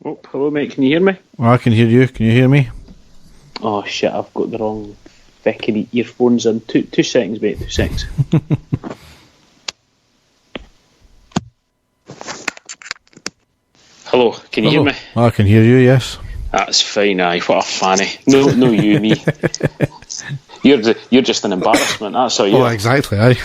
Oh, hello mate, can you hear me? Well, I can hear you. Can you hear me? Oh shit, I've got the wrong fucking earphones in. Two seconds, mate, 2 seconds. Hello, can you hear me? I can hear you, yes. That's fine, aye, what a fanny. No you, me. You're just an embarrassment, that's how you are. Oh, exactly, aye.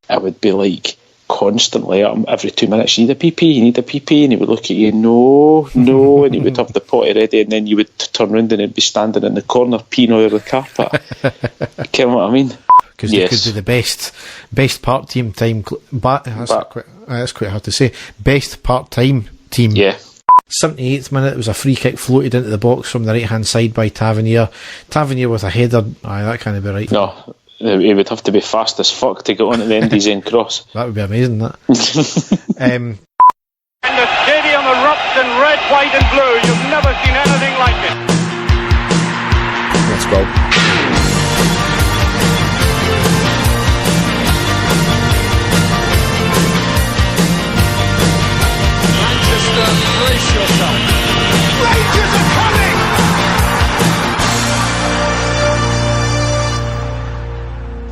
I would be like, constantly, every 2 minutes, you need a PP, and he would look at you, no, and he would have the potty ready, and then you would turn round and he'd be standing in the corner peeing all over the carpet. You know what I mean? Because they could do the best part-time team. That's quite hard to say. Best part-time team. Yeah. 78th minute, it was a free kick floated into the box from the right-hand side by Tavernier. Tavernier with a header. Aye, that can't be right. No. He would have to be fast as fuck to get on at the end of his end cross. That would be amazing, that. And the stadium erupts in red, white and blue. You've never seen anything like it. Let's go. Manchester, brace yourself. Rangers are coming!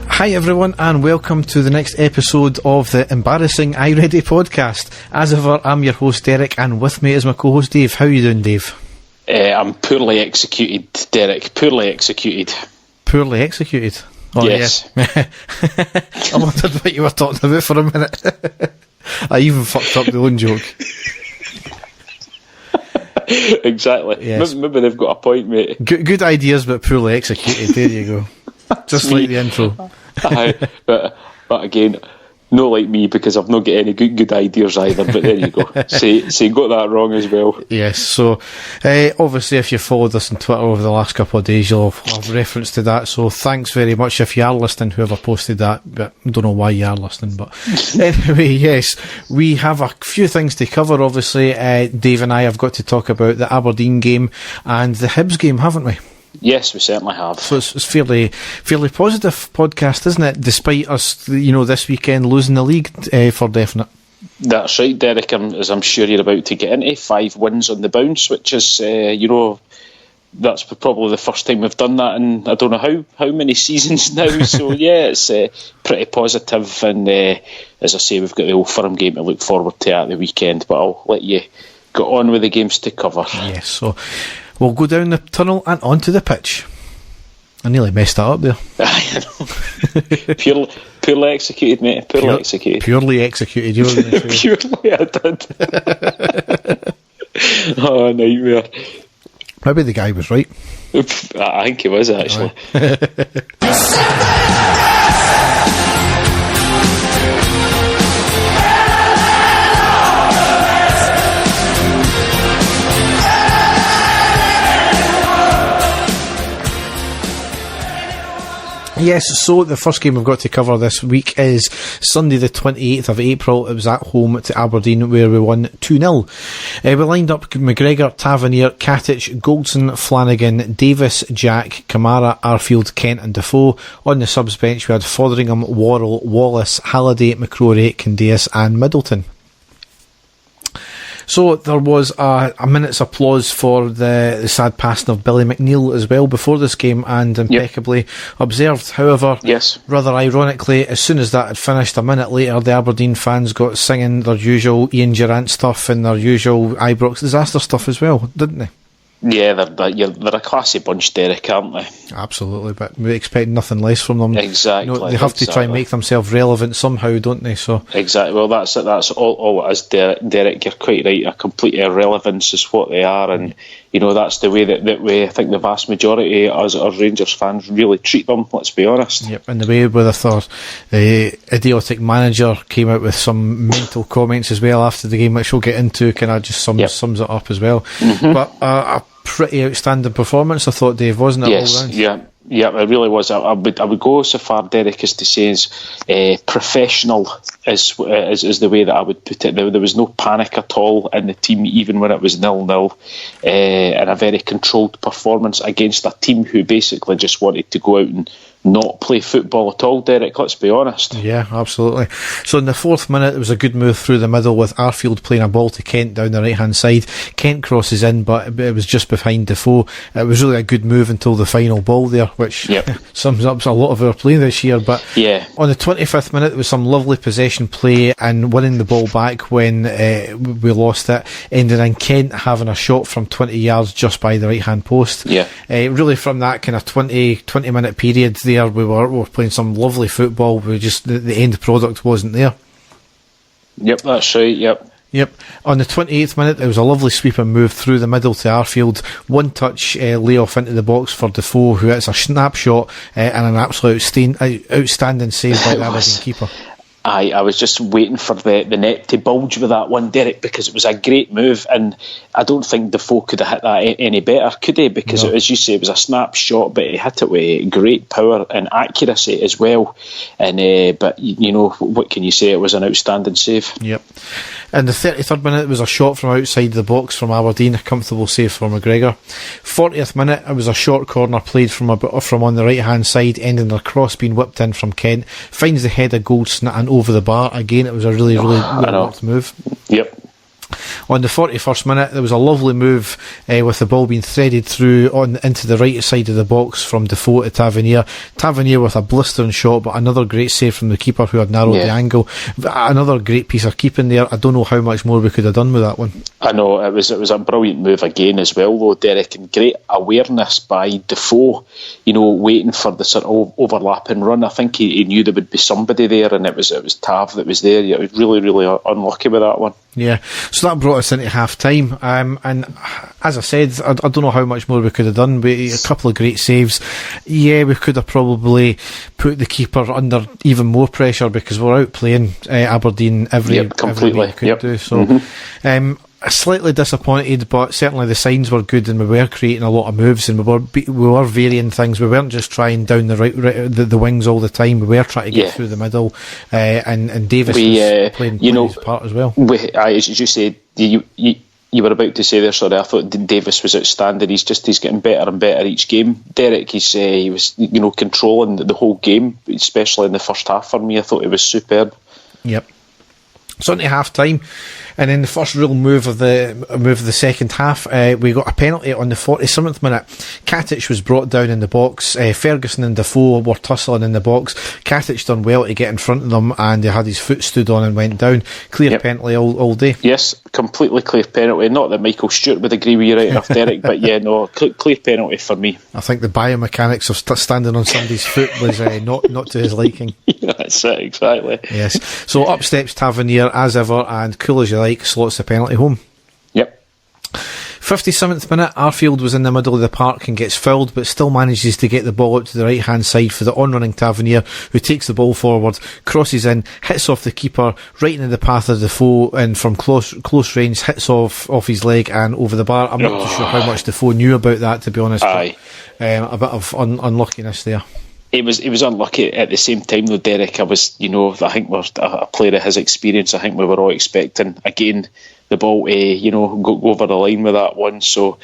Hi everyone, and welcome to the next episode of the Embarrassing I Ready podcast. As ever, I'm your host Derek, and with me is my co-host Dave. How are you doing, Dave? I'm poorly executed, Derek. Poorly executed. Poorly executed? Oh, yes. Yeah. I wondered what you were talking about for a minute. I even fucked up the own joke. Exactly. Yes. Maybe they've got a point, mate. Good ideas, but poorly executed. There you go. Just like the intro. Aye, but again, not like me, because I've not got any good ideas either. But there you go. So you got that wrong as well. Yes. So obviously, if you followed us on Twitter over the last couple of days, you'll have reference to that. So thanks very much if you are listening. Whoever posted that, but I don't know why you are listening. But anyway, yes, we have a few things to cover. Obviously, Dave and I have got to talk about the Aberdeen game and the Hibs game, haven't we? Yes, we certainly have. So it's fairly positive podcast, isn't it? Despite us, this weekend losing the league for definite. That's right, Derek. As I'm sure you're about to get into, 5 wins on the bounce, which is, that's probably the first time we've done that in I don't know how many seasons now. So yeah, it's pretty positive. And as I say, we've got the Old Firm game to look forward to at the weekend. But I'll let you get on with the games to cover. Yes. So we'll go down the tunnel and onto the pitch. I nearly messed that up there. I know. Purely executed, mate. Purely executed. Purely executed. You were going to say. Purely, I did. Oh, nightmare. Maybe the guy was right. I think he was, actually. Yes, so the first game we've got to cover this week is Sunday the 28th of April. It was at home to Aberdeen, where we won 2-0. We lined up McGregor, Tavernier, Katic, Goldson, Flanagan, Davis, Jack, Kamara, Arfield, Kent and Defoe. On the subs bench we had Fotheringham, Worrell, Wallace, Halliday, McCrory, Candeas and Middleton. So there was a minute's applause for the sad passing of Billy McNeil as well before this game, and impeccably observed. However, yes, rather ironically, as soon as that had finished, a minute later the Aberdeen fans got singing their usual Ian Durrant stuff and their usual Ibrox disaster stuff as well, didn't they? Yeah, they're a classy bunch, Derek, aren't they? Absolutely, but we expect nothing less from them. Exactly. They have to try and make themselves relevant somehow, don't they? So exactly. Well, that's all it is, Derek. You're quite right. A complete irrelevance is what they are, and that's the way that we, I think, the vast majority of us Rangers fans really treat them. Let's be honest. Yep, and the way with the idiotic manager came out with some mental comments as well after the game, which we'll get into, kind of just sums it up as well. Mm-hmm. But a pretty outstanding performance, I thought, Dave, wasn't it? Yes, all round? Yeah, it really was. I would go so far, Derek, as to say professional is the way that I would put it. There was no panic at all in the team, even when it was 0-0, and a very controlled performance against a team who basically just wanted to go out and not play football at all, Derek, let's be honest. Yeah, absolutely. So in the 4th minute, there was a good move through the middle with Arfield playing a ball to Kent down the right-hand side. Kent crosses in, but it was just behind Defoe. It was really a good move until the final ball there, which sums up a lot of our play this year. But on the 25th minute, there was some lovely possession play and winning the ball back when we lost it, ending in Kent having a shot from 20 yards just by the right-hand post. Really from that kind of 20-minute period there, we were playing some lovely football. We just the end product wasn't there. Yep, that's right. Yep. On the 28th minute, there was a lovely sweeping move through the middle to Arfield. One touch layoff into the box for Defoe, who hits a snapshot and an absolute outstanding save by the Aberdeen keeper. I was just waiting for the net to bulge with that one, Derek, because it was a great move, and I don't think Defoe could have hit that any better, could he? Because as you say, it was a snapshot, but he hit it with great power and accuracy as well. And but you know, what can you say? It was an outstanding save. Yep. In the 33rd minute, it was a shot from outside the box from Aberdeen, a comfortable save for McGregor. 40th minute, it was a short corner played from on the right hand side, ending a cross being whipped in from Kent. Finds the head of Goldston and over the bar. Again, it was a really well-worked move. Yep. On the 41st minute, there was a lovely move with the ball being threaded through into the right side of the box from Defoe to Tavernier. Tavernier with a blistering shot, but another great save from the keeper who had narrowed the angle. Another great piece of keeping there. I don't know how much more we could have done with that one. I know, it was a brilliant move again as well, though, Derek, and great awareness by Defoe, you know, waiting for the sort of overlapping run. I think he knew there would be somebody there, and it was Tav that was there. It was really, really unlucky with that one. Yeah, so that brought us into half time, and as I said, I don't know how much more we could have done, but a couple of great saves. Yeah, we could have probably put the keeper under even more pressure because we're outplaying Aberdeen every week we could do. So slightly disappointed, but certainly the signs were good, and we were creating a lot of moves, and we were varying things. We weren't just trying down the wings all the time. We were trying to get through the middle, and Davis was playing his part as well. As you said, you were about to say there, sorry, I thought Davis was outstanding. He's getting better and better each game. Derek, he was controlling the whole game, especially in the first half. For me, I thought he was superb. Yep. So into half time, and then the first real move of the second half, we got a penalty on the 47th minute. Katic was brought down in the box. Ferguson and Defoe were tussling in the box. Katic done well to get in front of them, and he had his foot stood on and went down. Clear penalty all day. Yes, completely clear penalty. Not that Michael Stewart would agree with you right enough, Derek, but yeah, no, clear penalty for me. I think the biomechanics of standing on somebody's foot was not to his liking. Yeah, that's it, exactly. Yes. So up steps Tavernier as ever, and cool as you like, slots the penalty home. Yep. 57th minute, Arfield was in the middle of the park and gets fouled, but still manages to get the ball out to the right hand side for the on-running Tavernier, who takes the ball forward, crosses in, hits off the keeper right into the path of the foe, and from close range hits off his leg and over the bar. I'm not too sure how much Defoe knew about that, to be honest. Aye. A bit of unluckiness there. It was unlucky at the same time though, Derek. I think we're a player of his experience. I think we were all expecting again the ball to go over the line with that one. So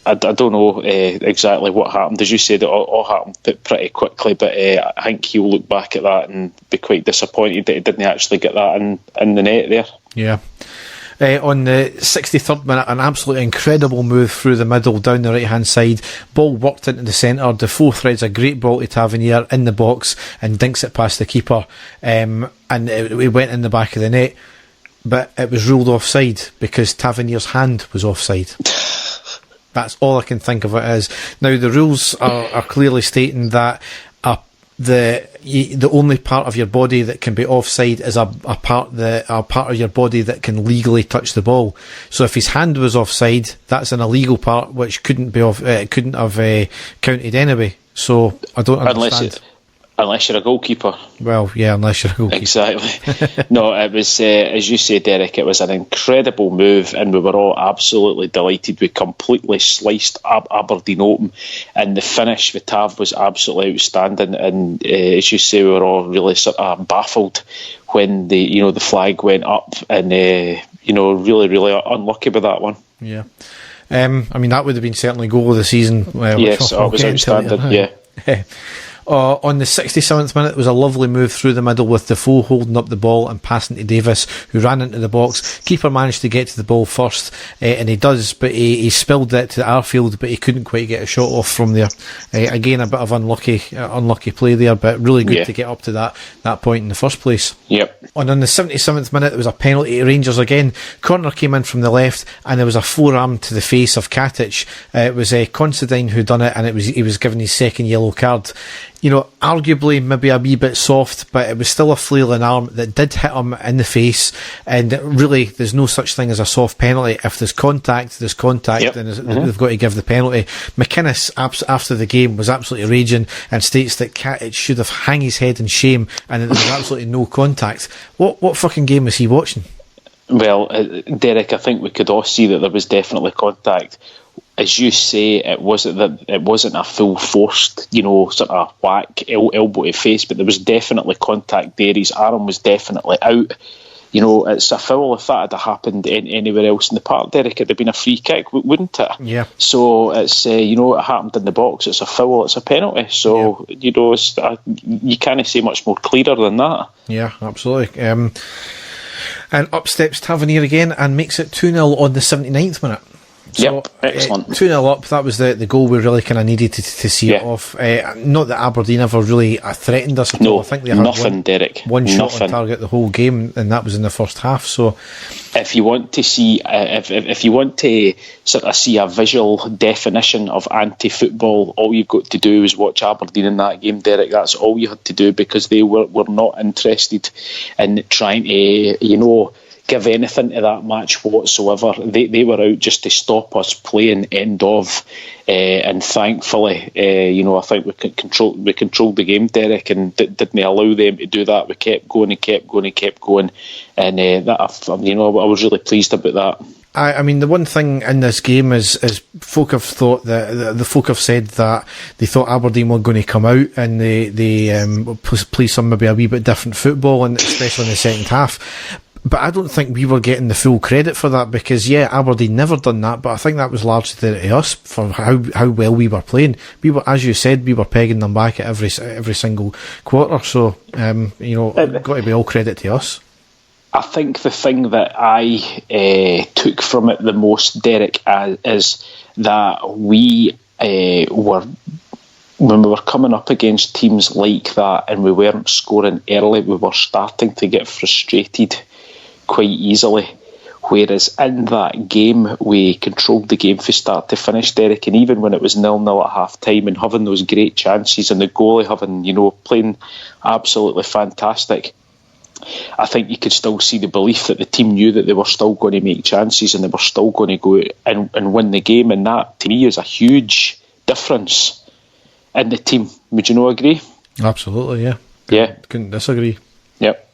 I don't know exactly what happened. As you said, it all happened pretty quickly, but I think he'll look back at that and be quite disappointed that he didn't actually get that in the net there. Yeah. On the 63rd minute, an absolutely incredible move through the middle down the right hand side. Ball worked into the centre. Defoe threads a great ball to Tavernier in the box and dinks it past the keeper, and it went in the back of the net, but it was ruled offside because Tavernier's hand was offside. That's all I can think of it as. Now the rules are clearly stating that the only part of your body that can be offside is a part of your body that can legally touch the ball. So if his hand was offside, that's an illegal part which couldn't have counted anyway. So I don't understand. Unless you're a goalkeeper. Well, yeah, unless you're a goalkeeper. Exactly. No, it was, as you say, Derek, it was an incredible move, and we were all absolutely delighted. We completely sliced Aberdeen open, and the finish with Tav was absolutely outstanding. And as you say, we were all really sort of baffled when the flag went up, and really, really unlucky with that one. Yeah. That would have been certainly goal of the season. Yes, it was outstanding. Yeah. On the 67th minute, there was a lovely move through the middle with Defoe holding up the ball and passing to Davis, who ran into the box. Keeper managed to get to the ball first, and he does, but he spilled it to Arfield, but he couldn't quite get a shot off from there. Again, a bit of unlucky play there, but really good to get up to that point in the first place. Yep. On the 77th minute, there was a penalty to Rangers again. Corner came in from the left, and there was a forearm to the face of Katic. It was Considine who done it, and he was given his second yellow card. You know, arguably maybe a wee bit soft, but it was still a flailing arm that did hit him in the face. And really, there's no such thing as a soft penalty. If there's contact, yep. then they've got to give the penalty. McInnes, after the game, was absolutely raging and states that Katic should have hung his head in shame and that there was absolutely no contact. What fucking game was he watching? Well, Derek, I think we could all see that there was definitely contact. As you say, it wasn't a full forced, sort of whack, elbow to face, but there was definitely contact there. His arm was definitely out. It's a foul. If that had happened anywhere else in the park, Derek, it'd have been a free kick, wouldn't it? Yeah. So it's it happened in the box. It's a foul. It's a penalty. So you can't say much more clearer than that. Yeah, absolutely. And up steps Tavernier again and makes it 2-0 on the 79th minute. So, excellent. 2-0 up, that was the goal we really kind of needed to see it off. Not that Aberdeen ever really threatened us at all. I think they had one shot on target the whole game, and that was in the first half. So, if you want to see, if you want to sort of see a visual definition of anti-football, all you've got to do is watch Aberdeen in that game, Derek. That's all you had to do, because they were not interested in trying to, give anything to that match whatsoever. They were out just to stop us playing, end of, and thankfully, I think we controlled the game, Derek, and didn't allow them to do that. We kept going, and that I was really pleased about that. I mean, the one thing in this game is folk have thought that the folk have said that they thought Aberdeen were going to come out and they play some maybe a wee bit different football, and especially in the second half. But I don't think we were getting the full credit for that, because Aberdeen never done that, but I think that was largely to us for how well we were playing. We were, as you said, we were pegging them back at every single quarter. So got to be all credit to us. I think the thing that I took from it the most, Derek, is that we were, when we were coming up against teams like that and we weren't scoring early, we were starting to get frustrated quite easily. Whereas in that game, we controlled the game from start to finish, Derek, and even when it was 0-0 at half time and having those great chances and the goalie playing absolutely fantastic, I think you could still see the belief that the team knew that they were still going to make chances and they were still going to go and win the game, and that to me is a huge difference in the team. Would you agree? Absolutely, yeah. Couldn't disagree. Yep.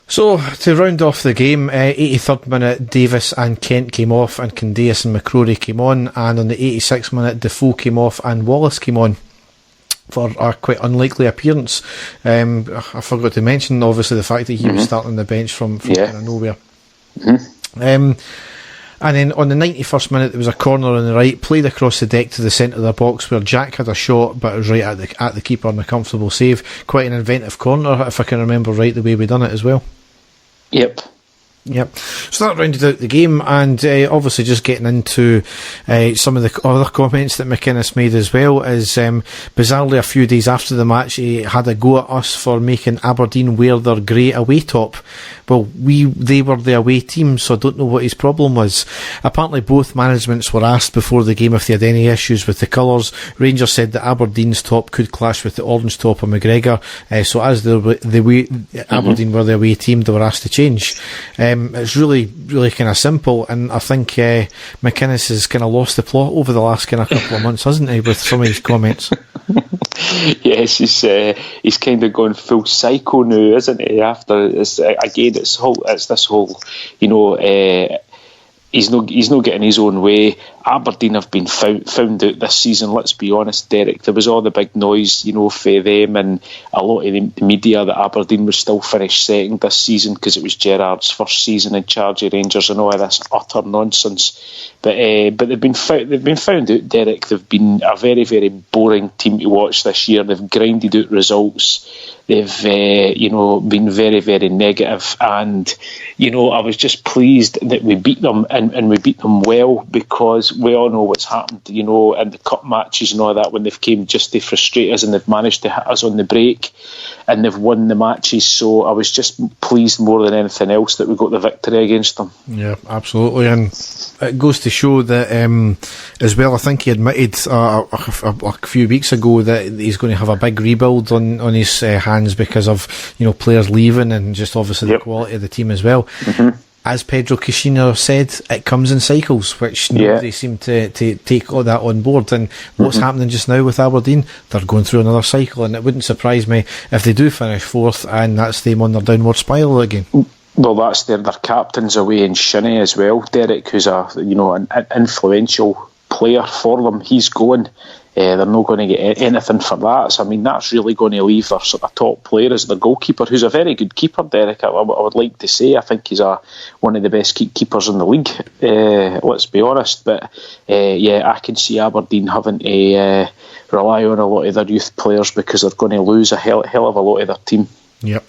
So, to round off the game, 83rd minute, Davis and Kent came off and Candeas and McCrory came on, and on the 86th minute, Defoe came off and Wallace came on for a quite unlikely appearance. I forgot to mention, obviously, the fact that he was starting on the bench from kind of nowhere. And then on the 91st minute, there was a corner on the right, played across the deck to the centre of the box, where Jack had a shot, but it was right at the keeper and a comfortable save. Quite an inventive corner, if I can remember right, the way we done it as well. Yep. So that rounded out the game, and obviously just getting into some of the other comments that McInnes made as well, is bizarrely a few days after the match he had a go at us for making Aberdeen wear their grey away top. Well, they were the away team, so I don't know what his problem was. Apparently both managements were asked before the game if they had any issues with the colours. Rangers said that Aberdeen's top could clash with the orange top of McGregor, so as Aberdeen were the away team, they were asked to change. It's really, really kind of simple, and I think McInnes has kind of lost the plot over the last kind of couple of months, hasn't he, with some of his comments? Yes, he's kind of gone full psycho now, isn't he? After it's this whole he's not getting his own way. Aberdeen have been found out this season, let's be honest, Derek. There was all the big noise, for them and a lot of the media that Aberdeen was still finished second this season because it was Gerrard's first season in charge of Rangers and all of this utter nonsense. But they've been found out, Derek. They've been a very, very boring team to watch this year. They've grinded out results. They've been very, very negative, and I was just pleased that we beat them and we beat them well, because we all know what's happened, in the cup matches and all that, when they've came just to frustrate us and they've managed to hit us on the break and they've won the matches. So I was just pleased more than anything else that we got the victory against them. Yeah, absolutely. And it goes to show that as well, I think he admitted a few weeks ago that he's going to have a big rebuild on his hands because of players leaving and just obviously the quality of the team as well. Mm-hmm. As Pedro Caixinha said, it comes in cycles, which nobody seemed to take all that on board. And what's happening just now with Aberdeen, they're going through another cycle, and it wouldn't surprise me if they do finish fourth and that's them on their downward spiral again. Well, that's their captain's away in Shinnie as well, Derek, who's an influential player for them. He's going. They're not going to get anything for that. So, that's really going to leave their sort of top player as the goalkeeper, who's a very good keeper, Derek. I would like to say. I think he's one of the best keepers in the league, let's be honest. But, I can see Aberdeen having to rely on a lot of their youth players because they're going to lose a hell of a lot of their team. Yep.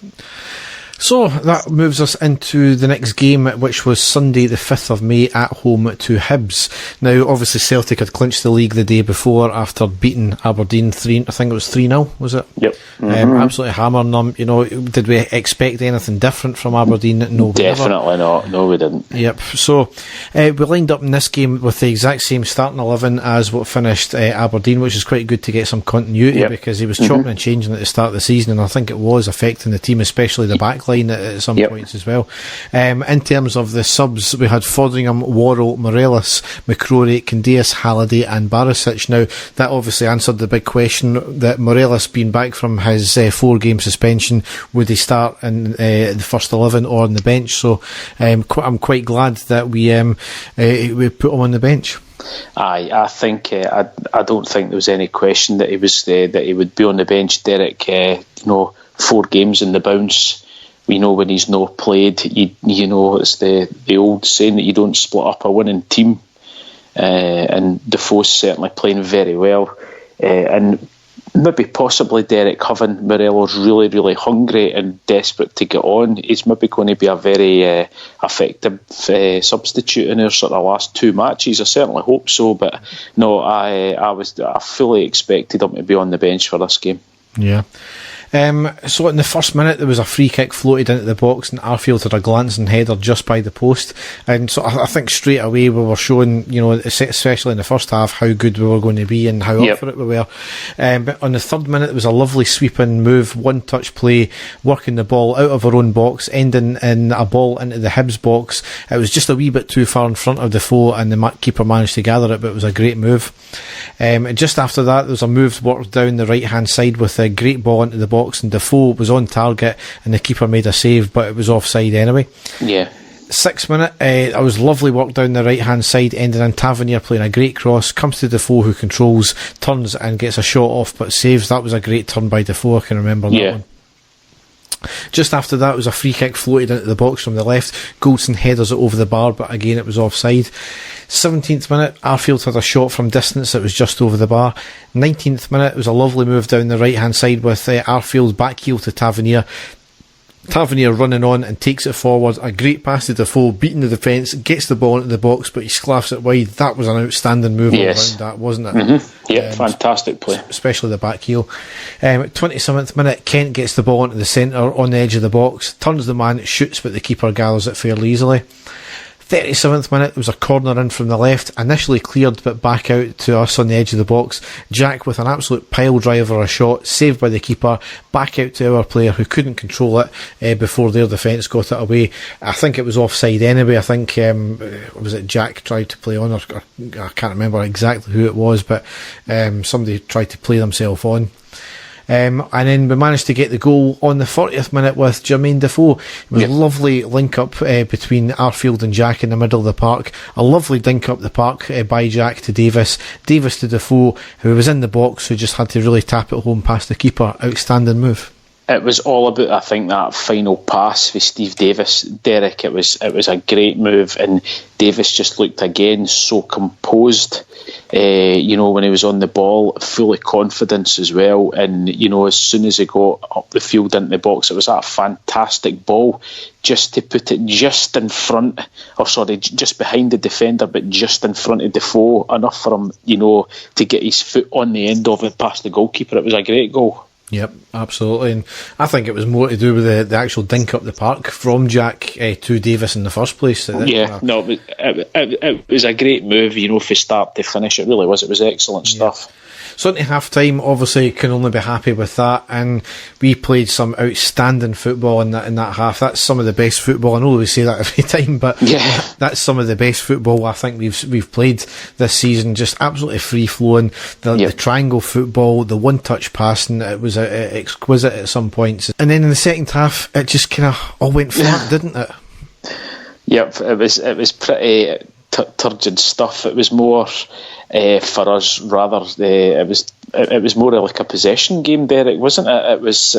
So that moves us into the next game, which was Sunday the 5th of May at home to Hibs. Now, obviously Celtic had clinched the league the day before after beating Aberdeen 3-0, was it? Yep. Absolutely hammering them. Did we expect anything different from Aberdeen? No, definitely not. No, we didn't. Yep. So we lined up in this game with the exact same starting 11 as what finished Aberdeen, which is quite good to get some continuity because he was chopping and changing at the start of the season, and I think it was affecting the team, especially the back line at some points as well. In terms of the subs, we had Foderingham, Worrell, Morelos, McCrory, Candias, Halliday and Barisic. Now, that obviously answered the big question that Morelos being back from his 4-game suspension, would he start in the first 11 or on the bench? So I'm quite glad that we put him on the bench. I think I don't think there was any question that he was that he would be on the bench, Derek. 4 games in the bounce. We know when he's not played, you know it's the old saying that you don't split up a winning team, and Defoe's certainly playing very well, and maybe possibly Derek, having Morelos really, really hungry and desperate to get on, he's maybe going to be a very effective substitute in our sort of last 2 matches. I certainly hope so, but no, I fully expected him to be on the bench for this game. Yeah. So in the first minute there was a free kick floated into the box and Arfield had a glancing header just by the post, and so I think straight away we were showing, especially in the first half, how good we were going to be and how up for it we were. But on the 3rd minute there was a lovely sweeping move, 1-touch play, working the ball out of our own box, ending in a ball into the Hibs box. It was just a wee bit too far in front of Defoe and the keeper managed to gather it, but it was a great move. Just after that there was a move worked down the right hand side with a great ball into the box, and Defoe was on target and the keeper made a save, but it was offside anyway. 6th minute, it was lovely work down the right hand side, ending in Tavernier playing a great cross, comes to Defoe who controls, turns and gets a shot off but saves. That was a great turn by Defoe, I can remember that one. Just after that was a free kick floated into the box from the left. Goldson headers it over the bar, but again it was offside. 17th minute, Arfield had a shot from distance that was just over the bar. 19th minute, it was a lovely move down the right hand side with Arfield back heel to Tavernier. Tavernier running on and takes it forward. A great pass to Defoe, beating the defence, gets the ball into the box, but he sclaffs it wide. That was an outstanding move around that, wasn't it? Fantastic play. Especially the back heel. 27th minute, Kent gets the ball into the centre on the edge of the box, turns the man, shoots, but the keeper gathers it fairly easily. 37th minute, there was a corner in from the left, initially cleared but back out to us on the edge of the box. Jack with an absolute pile driver, a shot, saved by the keeper, back out to our player who couldn't control it before their defence got it away. I think it was offside anyway. I think, was it Jack tried to play on, or I can't remember exactly who it was, but somebody tried to play themselves on. And then we managed to get the goal on the 40th minute with Jermaine Defoe. It was a lovely link up between Arfield and Jack in the middle of the park. A lovely dink up the park by Jack to Davis. Davis to Defoe, who was in the box, who just had to really tap it home past the keeper. Outstanding move. It was all about, I think, that final pass for Steve Davis, Derek. It was a great move, and Davis just looked again so composed. When he was on the ball, full of confidence as well. And as soon as he got up the field into the box, it was that fantastic ball, just to put it just in front, just behind the defender, but just in front of Defoe, enough for him, to get his foot on the end of it past the goalkeeper. It was a great goal. Yep, absolutely. And I think it was more to do with the actual dink up the park from Jack to Davis in the first place. It was a great move, from start to finish. It really was. It was excellent stuff. So into half time, obviously can only be happy with that, and we played some outstanding football in that half. That's some of the best football. I know we say that every time, but that's some of the best football I think we've played this season. Just absolutely free flowing. The triangle football, the one touch passing, it was exquisite at some points. And then in the second half, it just kind of all went flat, didn't it? Yep, it was pretty turgid stuff. It was more for us rather. It was more like a possession game, Derek, wasn't it? It was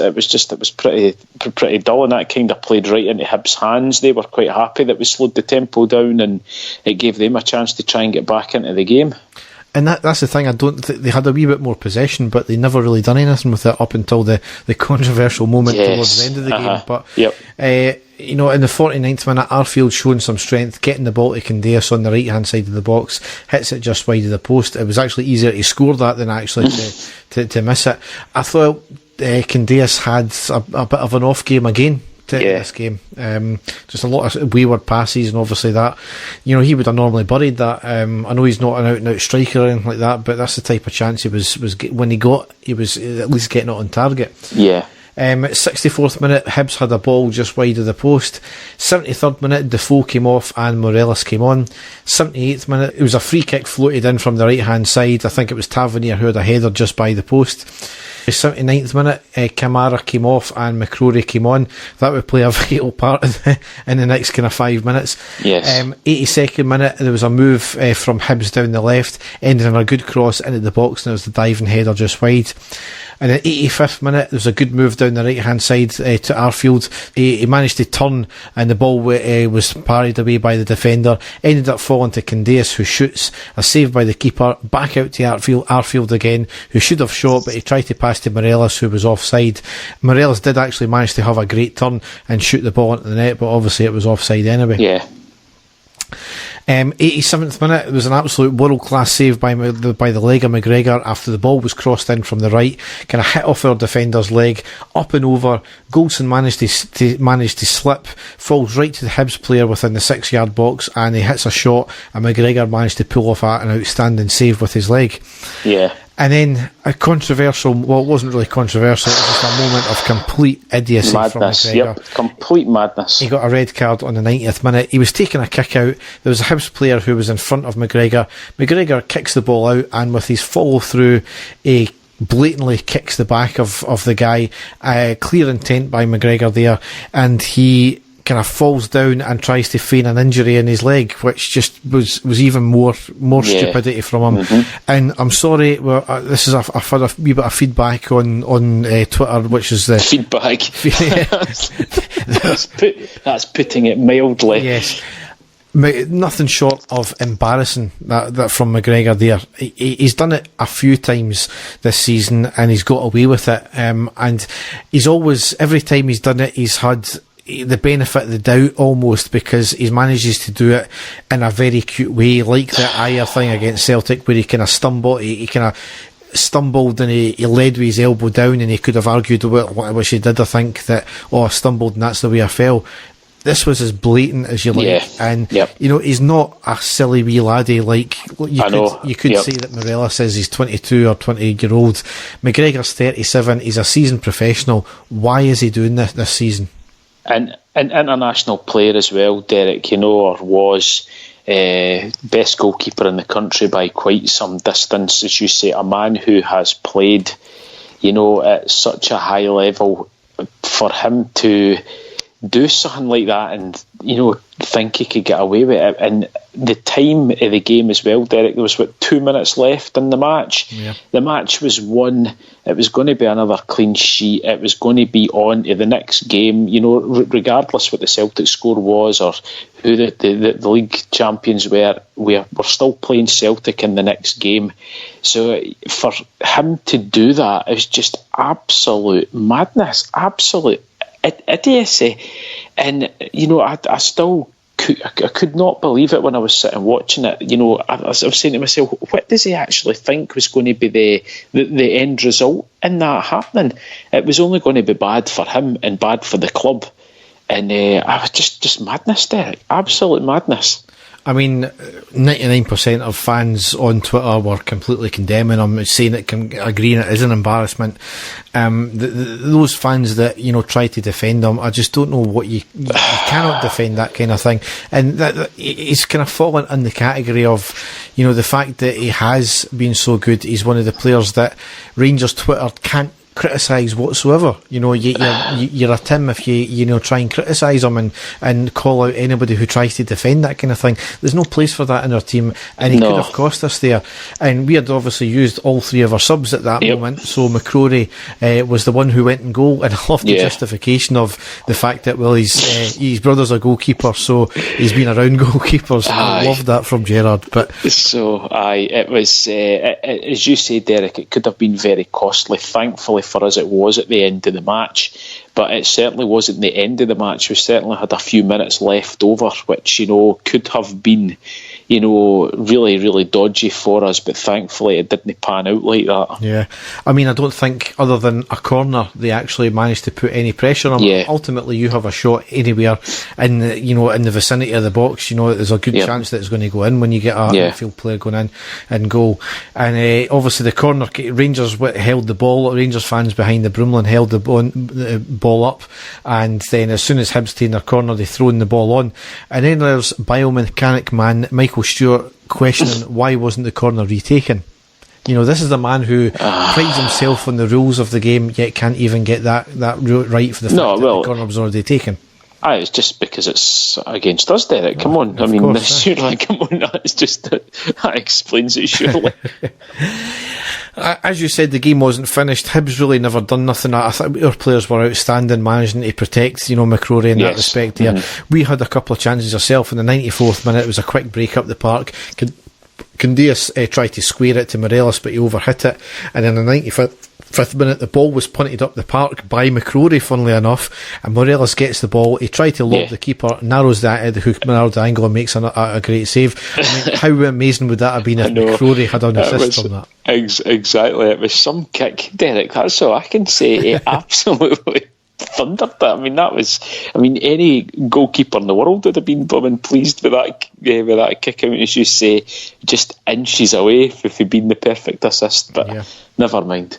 pretty dull, and that kind of played right into Hibs' hands. They were quite happy that we slowed the tempo down, and it gave them a chance to try and get back into the game. And that's the thing. I don't think they had a wee bit more possession, but they never really done anything with it up until the controversial moment towards the end of the game. But in the 49th minute, Arfield showing some strength, getting the ball to Candeas on the right hand side of the box, hits it just wide of the post. It was actually easier to score that than actually to miss it. I thought Candeas had a bit of an off game again. This game, just a lot of wayward passes, and obviously that, he would have normally buried that. I know he's not an out and out striker or anything like that, but that's the type of chance he was when he was at least getting it on target. Yeah. 64th minute, Hibs had a ball just wide of the post. 73rd minute, Defoe came off and Morelos came on. 78th minute, it was a free kick floated in from the right hand side. I think it was Tavernier who had a header just by the post. 79th minute, Kamara came off and McCrory came on. That would play a vital part in the next kind of 5 minutes. Yes. 82nd minute, there was a move from Hibs down the left, ending in a good cross into the box, and it was the diving header just wide. And at 85th minute, there was a good move down the right hand side to Arfield. He managed to turn, and the ball was parried away by the defender. Ended up falling to Candeas, who shoots. A save by the keeper. Back out to Arfield again, who should have shot, but he tried to pass to Morelos, who was offside. Morelos did actually manage to have a great turn and shoot the ball into the net, but obviously it was offside anyway. Yeah. 87th minute, it was an absolute world-class save by the leg of McGregor after the ball was crossed in from the right, kind of hit off our defender's leg, up and over. Goldson managed to slip, falls right to the Hibs player within the 6-yard box, and he hits a shot, and McGregor managed to pull off an outstanding save with his leg. Yeah. And then a controversial, well, it wasn't really controversial, it was just a moment of complete idiocy from McGregor. Yep, complete madness. He got a red card on the 90th minute. He was taking a kick out. There was a Hibs player who was in front of McGregor. McGregor kicks the ball out, and with his follow through, he blatantly kicks the back of the guy. Clear intent by McGregor there, and he kind of falls down and tries to feign an injury in his leg, which just was even more stupidity from him. Mm-hmm. And I'm sorry, this is I've had a wee bit of feedback on Twitter, which is the feedback. that's putting it mildly. Yes. Nothing short of embarrassing that from McGregor there. He's done it a few times this season and he's got away with it. And he's always, every time he's done it, he's had the benefit of the doubt almost, because he manages to do it in a very cute way, like the Ayer thing against Celtic, where he kind of stumbled, he kind of stumbled and he led with his elbow down, and he could have argued, which he did, I think, that, I stumbled and that's the way I fell. This was as blatant as you like, and he's not a silly wee laddie like you could say that Morelos says he's 22 or 20-year-old. McGregor's 37. He's a seasoned professional. Why is he doing this season? And an international player as well, Derek, or was best goalkeeper in the country by quite some distance, as you say, a man who has played at such a high level, for him to do something like that and think he could get away with it. And the time of the game as well, Derek, there was 2 minutes left in the match. The match was won. It was going to be another clean sheet. It was going to be on to the next game, regardless what the Celtic score was or who the league champions were. We're still playing Celtic in the next game. So for him to do that is just absolute madness, absolute idiocy. And I still could not believe it when I was sitting watching it. I was saying to myself, what does he actually think was going to be the end result in that happening? It was only going to be bad for him and bad for the club. And I was just madness, Derek. Absolute madness. I mean, 99% of fans on Twitter were completely condemning him, saying agreeing it is an embarrassment. Those fans that try to defend him, I just don't know what you cannot defend that kind of thing. And that he's kind of fallen in the category of the fact that he has been so good. He's one of the players that Rangers Twitter can't criticise whatsoever. You're a Tim if you try and criticise him and call out anybody who tries to defend that kind of thing. There's no place for that in our team, and he could have cost us there. And we had obviously used all three of our subs at that moment, so McCrory was the one who went in goal, and I love the justification of the fact that his brother's a goalkeeper, so he's been around goalkeepers. I love that from Gerrard. But so it was as you say, Derek, it could have been very costly. Thankfully for us it was at the end of the match, but it certainly wasn't the end of the match. We certainly had a few minutes left over, which could have been really, really dodgy for us, but thankfully it didn't pan out like that. Yeah, I mean, I don't think other than a corner they actually managed to put any pressure on him. Ultimately you have a shot anywhere in the vicinity of the box, there's a good chance that it's going to go in when you get a midfield player going in and goal. And obviously the corner, Rangers held the ball, Rangers fans behind the Broomlin held the ball up, and then as soon as Hibs taken their corner they thrown the ball on, and then there's biomechanic man Michael Stewart questioning why wasn't the corner retaken. This is the man who prides himself on the rules of the game, yet can't even get that right for the fact that the corner was already taken. It's just because it's against us, Derek. Come on. I mean, surely, come on. It's just that explains it, surely. As you said, the game wasn't finished. Hibs really never done nothing. I thought our players were outstanding, managing to protect, McCrory in that respect there. Mm-hmm. We had a couple of chances ourselves in the 94th minute. It was a quick break up the park. Candias tried to square it to Morelos, but he overhit it. And in the 95th minute, the ball was punted up the park by McCrory, funnily enough, and Morelos gets the ball. He tried to lob the keeper, narrows the hook, narrows the angle, and makes a great save. I mean, how amazing would that have been if McCrory had an assist on that? Exactly. It was some kick, Derek. That's all I can say. He absolutely thundered that. I mean, any goalkeeper in the world would have been blooming pleased with that kick out, as you say, just inches away if he'd been the perfect assist, but never mind.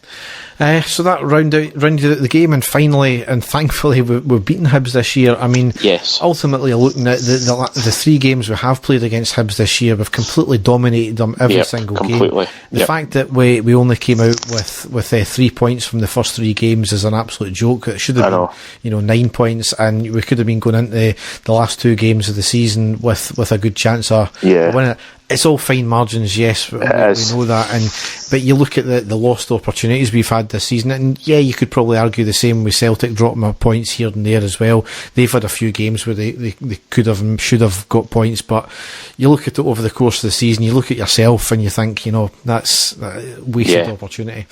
So that rounded out the game, and finally and thankfully we've beaten Hibs this year. I mean, ultimately looking at the three games we have played against Hibs this year, we've completely dominated them every single game. The fact that we only came out with 3 points from the first three games is an absolute joke. It should have been 9 points, and we could have been going into the last two games of the season with a good chance of winning it. It's all fine margins, yes, we know that, but you look at the lost opportunities we've had this season, and you could probably argue the same with Celtic dropping points here and there as well. They've had a few games where they could have and should have got points, but you look at it over the course of the season, you look at yourself and you think, that's a wasted opportunity.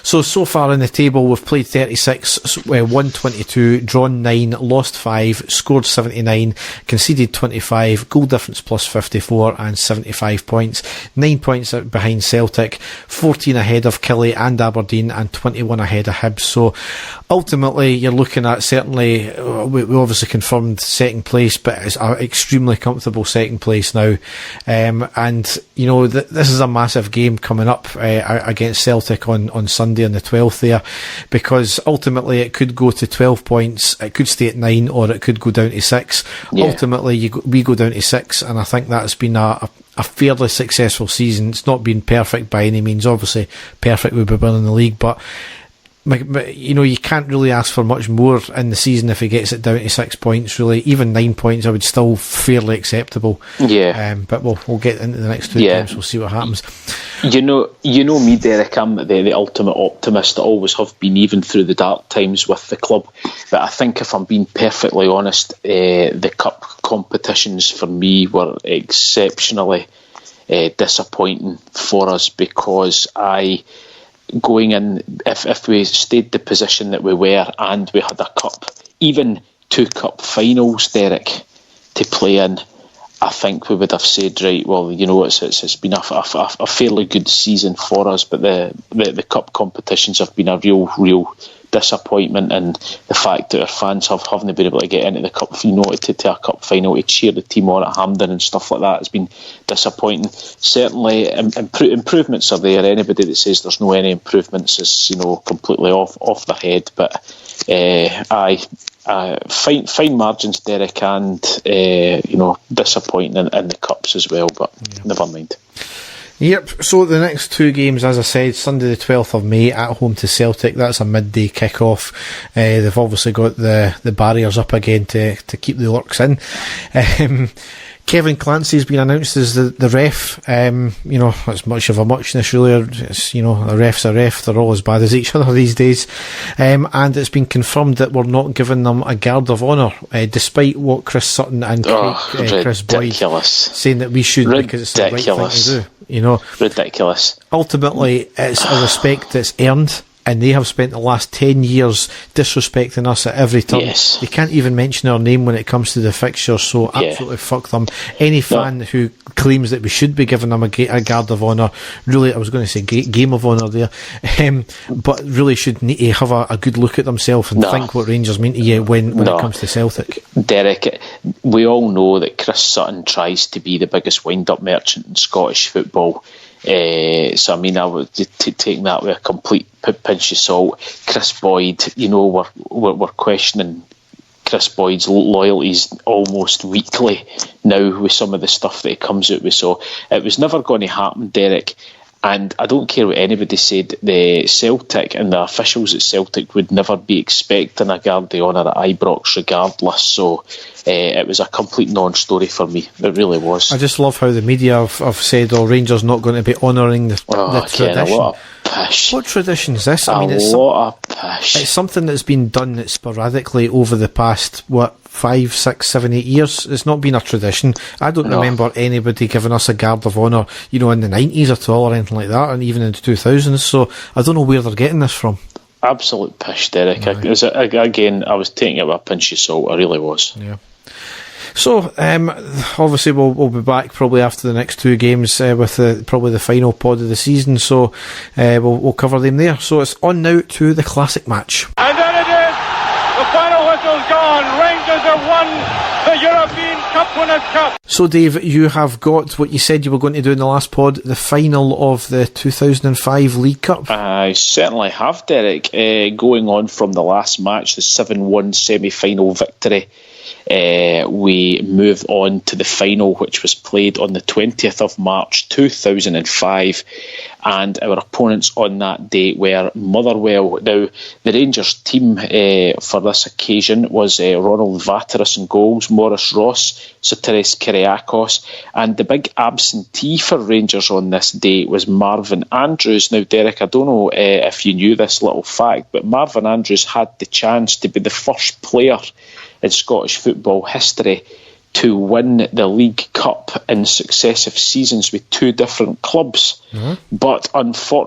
So far in the table, we've played 36, won 22, drawn 9, lost 5, scored 79, conceded 25, goal difference plus 54 and 75 points. 9 points behind Celtic, 14 ahead of Killie and Aberdeen, and 21 ahead of Hibs. So ultimately, you're looking at, certainly, we obviously confirmed second place, but it's an extremely comfortable second place now. And, this is a massive game coming up against Celtic on Sunday on the 12th there, because ultimately it could go to 12 points, it could stay at 9, or it could go down to 6. Ultimately we go down to 6, and I think that's been a fairly successful season. It's not been perfect by any means. Obviously perfect would be winning the league, but you can't really ask for much more in the season if he gets it down to 6 points. Really, even 9 points, I would still fairly acceptable. Yeah. But we'll get into the next two games. We'll see what happens. You know me, Derek. I'm the ultimate optimist. I always have been, even through the dark times with the club. But I think, if I'm being perfectly honest, the cup competitions for me were exceptionally disappointing for us, because going in, if we stayed the position that we were and we had a cup, even 2 cup finals, Derek, to play in, I think we would have said, right, well, it's been a fairly good season for us, but the cup competitions have been a real disappointment, and the fact that our fans haven't been able to get into the cup, to a cup final to cheer the team on at Hampden and stuff like that has been disappointing. Certainly, improvements are there. Anybody that says there's no any improvements is completely off their head. But fine margins, Derek, and disappointing in the cups as well. But never mind. Yep, so the next 2 games, as I said, Sunday the 12th of May at home to Celtic. That's a midday kick-off. They've obviously got the barriers up again to keep the Orcs in. Kevin Clancy's been announced as the ref. It's much of a muchness, really. It's, a ref's a ref. They're all as bad as each other these days. And it's been confirmed that we're not giving them a guard of honour, despite what Chris Sutton and Chris Boyd saying that we should, because it's the right thing to do. Ridiculous. Ultimately, it's a respect that's earned, and they have spent the last 10 years disrespecting us at every turn. Yes. They can't even mention our name when it comes to the fixtures, so absolutely fuck them. Any fan who claims that we should be giving them a guard of honour, really, I was going to say game of honour there, but really should need to have a good look at themselves and think what Rangers mean to you when it comes to Celtic. Derek, we all know that Chris Sutton tries to be the biggest wind-up merchant in Scottish football. So I mean, I would take that with a complete pinch of salt. Chris Boyd, we're questioning Chris Boyd's loyalties almost weekly now with some of the stuff that he comes out with. So it was never going to happen, Derek. And I don't care what anybody said, the Celtic and the officials at Celtic would never be expecting a guard of honour at Ibrox regardless. So it was a complete non-story for me. It really was. I just love how the media have said, Rangers not going to be honouring the tradition. What a pish. What tradition is this? It's a pish. It's something that's been done sporadically over the past, 5, 6, 7, 8 years. It's not been a tradition. I don't remember anybody giving us a guard of honour, in the 90s at all or anything like that, and even in the 2000s. So I don't know where they're getting this from. Absolute pish, Derek. Again, I was taking it with a pinch of salt. I really was. Yeah. So, obviously we'll be back probably after the next 2 games with probably the final pod of the season. So we'll cover them there. So it's on now to the classic match. And then it is. The final whistle's gone. Rangers have won the European Cup Winners' Cup. So, Dave, you have got what you said you were going to do in the last pod, the final of the 2005 League Cup. I certainly have, Derek. Going on from the last match, the 7-1 semi-final victory, we move on to the final, which was played on the 20th of March 2005, and our opponents on that day were Motherwell. Now, the Rangers team for this occasion was Ronald Vateris in goals, Maurice Ross, Sotiris Kyriakos, and the big absentee for Rangers on this day was Marvin Andrews. Now, Derek, I don't know if you knew this little fact, but Marvin Andrews had the chance to be the first player in Scottish football history to win the League Cup in successive seasons with 2 different clubs. But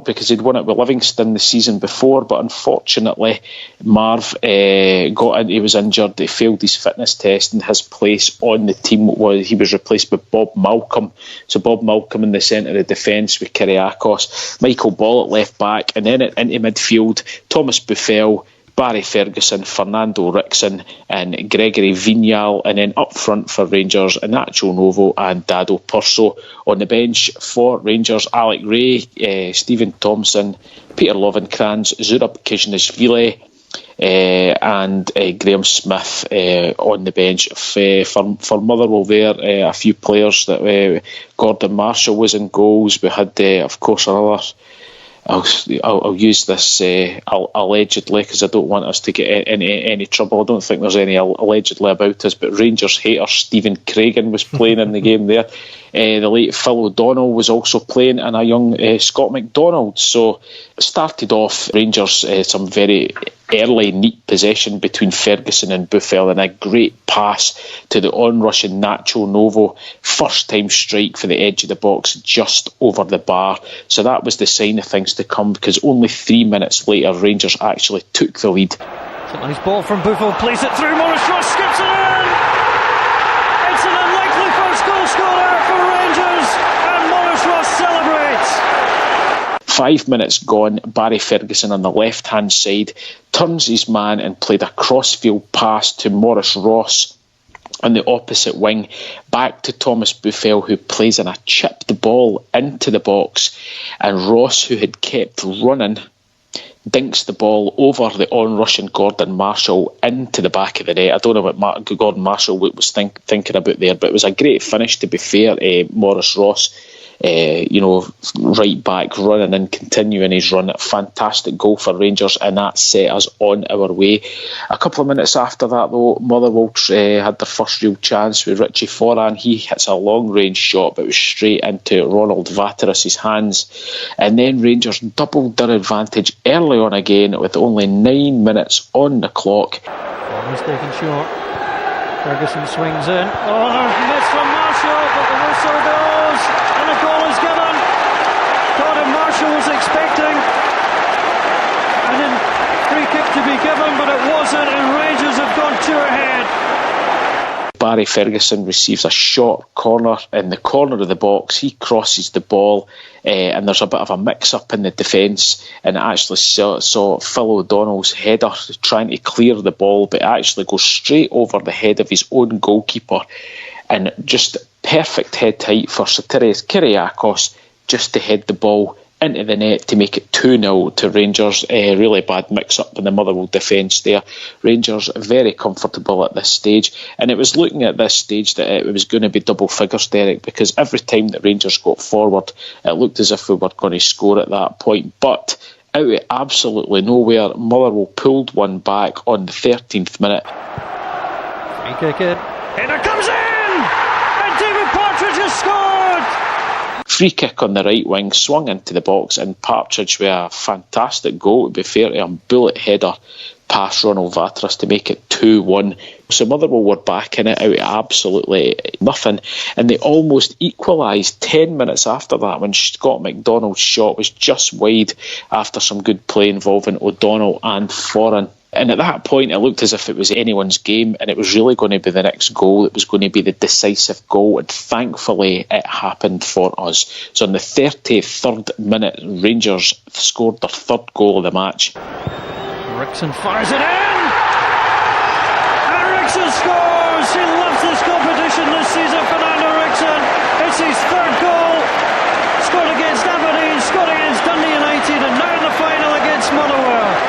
because he'd won it with Livingston the season before, but unfortunately Marv he was injured, he failed his fitness test, and his place on the team he was replaced by Bob Malcolm. So Bob Malcolm in the centre of defence with Kyriakos, Michael Ball at left back, and then into midfield, Thomas Buffel, Barry Ferguson, Fernando Rickson and Gregory Vignal, and then up front for Rangers, Inacio Novo and Dado Purso. On the bench for Rangers, Alec Ray, Stephen Thompson, Peter Lovenkrands, Zurab Kizhnishvili and Graham Smith on the bench. For Motherwell there, a few players that Gordon Marshall was in goals. We had, of course, another I'll use this allegedly, because I don't want us to get any trouble. I don't think there's any allegedly about us, but Rangers hater Stephen Craigan was playing in the game there. The late Phil O'Donnell was also playing, and a young Scott McDonald. So it started off Rangers some very early neat possession between Ferguson and Buffel, and a great pass to the on-rushing Nacho Novo. First time strike for the edge of the box, just over the bar. So that was the sign of things to come, because only 3 minutes later Rangers actually took the lead. It's a nice ball from Buffel, plays it through, Morris Ross skips it in! It's an unlikely first goal scorer for Rangers, and Morris Ross celebrates! 5 minutes gone, Barry Ferguson on the left-hand side turns his man and played a crossfield pass to Morris Ross on the opposite wing, back to Thomas Buffel, who plays in a chipped ball into the box, and Ross, who had kept running, dinks the ball over the on-rushing Gordon Marshall into the back of the net. I don't know what Gordon Marshall was thinking about there, but it was a great finish, to be fair. Morris Ross, right back, running and continuing his run. Fantastic goal for Rangers, and that set us on our way. A couple of minutes after that, though, Motherwell had their first real chance with Richie Foran. He hits a long-range shot, but it was straight into Ronald Vateras' hands. And then Rangers doubled their advantage early on again, with only 9 minutes on the clock. He's taken short. Ferguson swings in. Oh, there's a miss from Marshall, but the whistle goes, and the goal is given. Gordon Marshall was expecting a free kick to be given, but it wasn't, and Rangers have gone 2 ahead. Barry Ferguson receives a short corner in the corner of the box. He crosses the ball, and there's a bit of a mix-up in the defence, and it actually saw Phil O'Donnell's header trying to clear the ball, but it actually goes straight over the head of his own goalkeeper, and just perfect head height for Sotirios Kyriakos just to head the ball into the net to make it 2-0 to Rangers. Really bad mix-up in the Motherwell defence there. Rangers very comfortable at this stage, and it was looking at this stage that it was going to be double figures, Derek, because every time that Rangers got forward, it looked as if we were going to score at that point. But out of absolutely nowhere, Motherwell pulled one back on the 13th minute. Free kick in. Header comes in! And David Partridge has scored! Free kick on the right wing, swung into the box, and Partridge with a fantastic goal, to be fair to him, bullet header past Ronald Vateras to make it 2-1. So Motherwell were back in it out of absolutely nothing, and they almost equalised 10 minutes after that when Scott McDonald's shot was just wide after some good play involving O'Donnell and Foran. And at that point, it looked as if it was anyone's game, and it was really going to be the next goal. It was going to be the decisive goal, and thankfully it happened for us. So in the 33rd minute, Rangers scored their third goal of the match. Rickson fires it in! And Rickson scores! He loves this competition this season, Fernando Rickson. It's his third goal. Scored against Aberdeen, scored against Dundee United, and now in the final against Motherwell.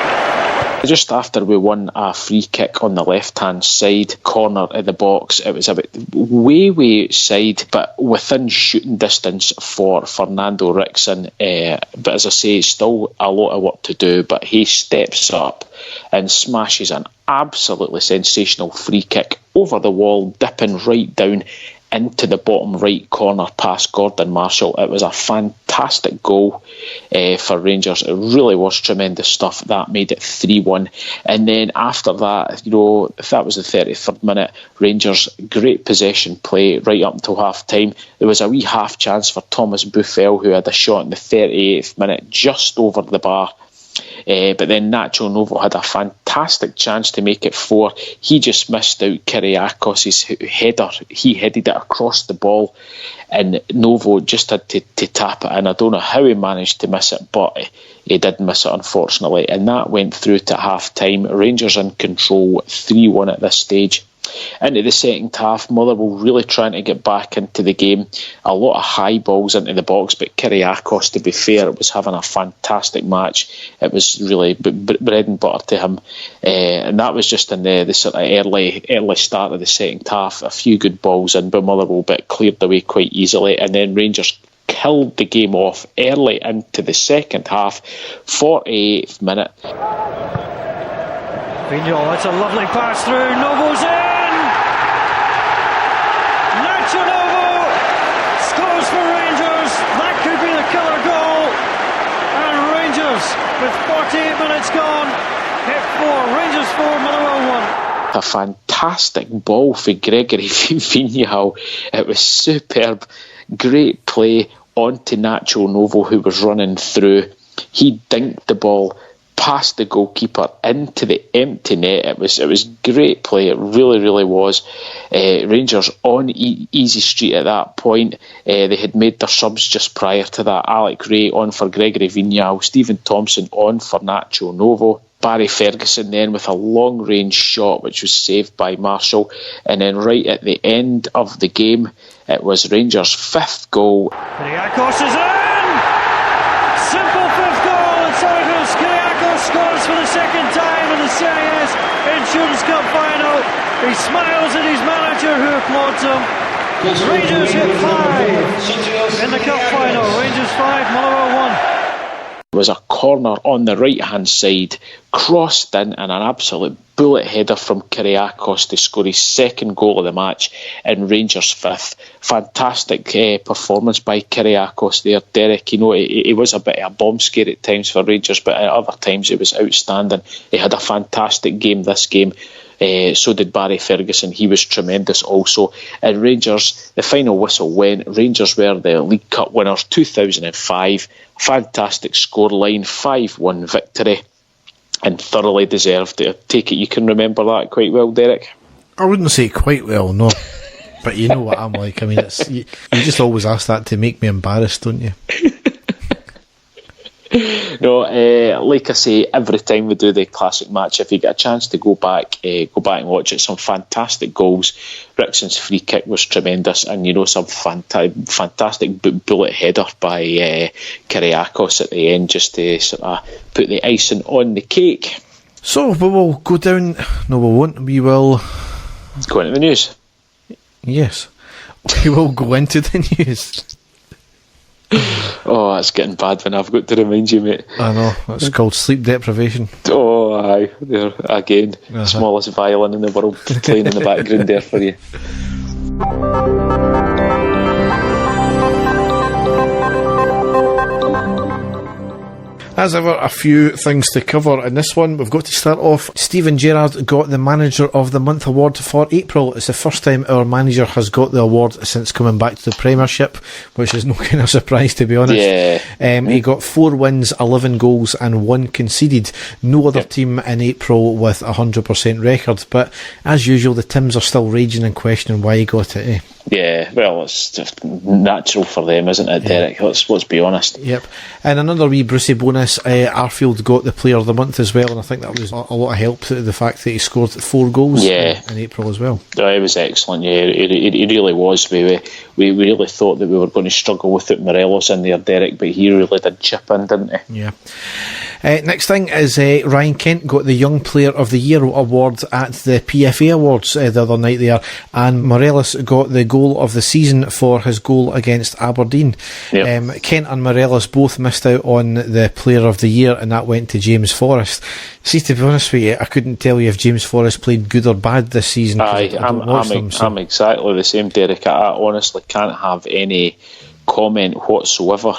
Just after we won a free kick on the left-hand side corner of the box, it was a bit way outside, but within shooting distance for Fernando Rickson. But as I say, still a lot of work to do, but he steps up and smashes an absolutely sensational free kick over the wall, dipping right down into the bottom right corner past Gordon Marshall. It was a fantastic goal for Rangers. It really was tremendous stuff. That made it 3-1. And then after that, if that was the 33rd minute, Rangers, great possession play right up until half-time. There was a wee half chance for Thomas Buffel, who had a shot in the 38th minute just over the bar. But then Nacho Novo had a fantastic chance to make it 4. He just missed out Kyriakos' header. He headed it across the ball, and Novo just had to tap it in. I don't know how he managed to miss it, but he did miss it, unfortunately. And that went through to half-time. Rangers in control, 3-1 at this stage. Into the second half, Motherwell really trying to get back into the game. A lot of high balls into the box, but Kyriakos, to be fair, was having a fantastic match. It was really bread and butter to him, and that was just in the sort of early start of the second half. A few good balls in by Motherwell, but cleared the way quite easily, and then Rangers killed the game off early into the second half. 48th minute. Vigneault, that's a lovely pass through. Novo's in! Nacho Novo scores for Rangers. That could be the killer goal. And Rangers, with 48 minutes gone, hit 4. Rangers 4, Motherwell 1. A fantastic ball for Gregory Vigneault. It was superb. Great play onto Nacho Novo, who was running through. He dinked the ball past the goalkeeper into the empty net. It was great play. It really, really was. Rangers on easy street at that point. They had made their subs just prior to that. Alec Ray on for Gregory Vigneault. Stephen Thompson on for Nacho Novo. Barry Ferguson then with a long-range shot, which was saved by Marshall. And then right at the end of the game, it was Rangers' 5th goal. Kyriakos is in! Simple 5th goal. It's Argos. Kyriakos scores for the 2nd time in the CIS Insurance Cup Final. He smiles at his manager, who applauds him. Rangers hit 5 in the Cup Final. Rangers 5, Motherwell 1. Was a corner on the right hand side, crossed in, and an absolute bullet header from Kyriakos to score his 2nd goal of the match in Rangers' 5th. Fantastic performance by Kyriakos there, Derek. You know, he was a bit of a bomb scare at times for Rangers, but at other times it was outstanding. He had a fantastic game this game. So did Barry Ferguson. He was tremendous also. And Rangers, the final whistle went. Rangers were the League Cup winners 2005. Fantastic scoreline, 5-1 victory, and thoroughly deserved. I take it you can remember that quite well, Derek? I wouldn't say quite well, no. But you know what I'm like. I mean, you just always ask that to make me embarrassed, don't you? No, like I say, every time we do the classic match, if you get a chance to go back and watch it, some fantastic goals. Rickson's free kick was tremendous, and you know, some fantastic bullet header by Kyriakos at the end, just to sort of put the icing on the cake. So we will go down. No, we won't. We will go into the news. Yes, we will go into the news. Oh, it's getting bad when I've got to remind you, mate. I know, it's called sleep deprivation. Oh, aye, there again. Smallest violin in the world playing in the background there for you. As ever, a few things to cover in this one. We've got to start off. Steven Gerrard got the Manager of the Month award for April. It's the first time our manager has got the award since coming back to the Premiership, which is no kind of surprise, to be honest. Yeah. He got 4 wins, 11 goals and 1 conceded. No other team in April with a 100% record, but as usual the Tims are still raging and questioning why he got it, eh? Yeah, well, it's just natural for them, isn't it, Derek? Let's be honest. Yep. And another wee Brucey bonus, Arfield got the Player of the Month as well, and I think that was a lot of help, the fact that he scored 4 goals in April as well. Oh, it was excellent, yeah, it really was. We really thought that we were going to struggle with it, Morelos in there, Derek, but he really did chip in, didn't he? Yeah. Next thing is Ryan Kent got the Young Player of the Year award at the PFA Awards the other night there, and Morelos got the Goal of the Season for his goal against Aberdeen. Yep. Kent and Morelos both missed out on the Player of the Year, and that went to James Forrest. See, to be honest with you, I couldn't tell you if James Forrest played good or bad this season. I'm exactly the same, Derek. I honestly can't have any comment whatsoever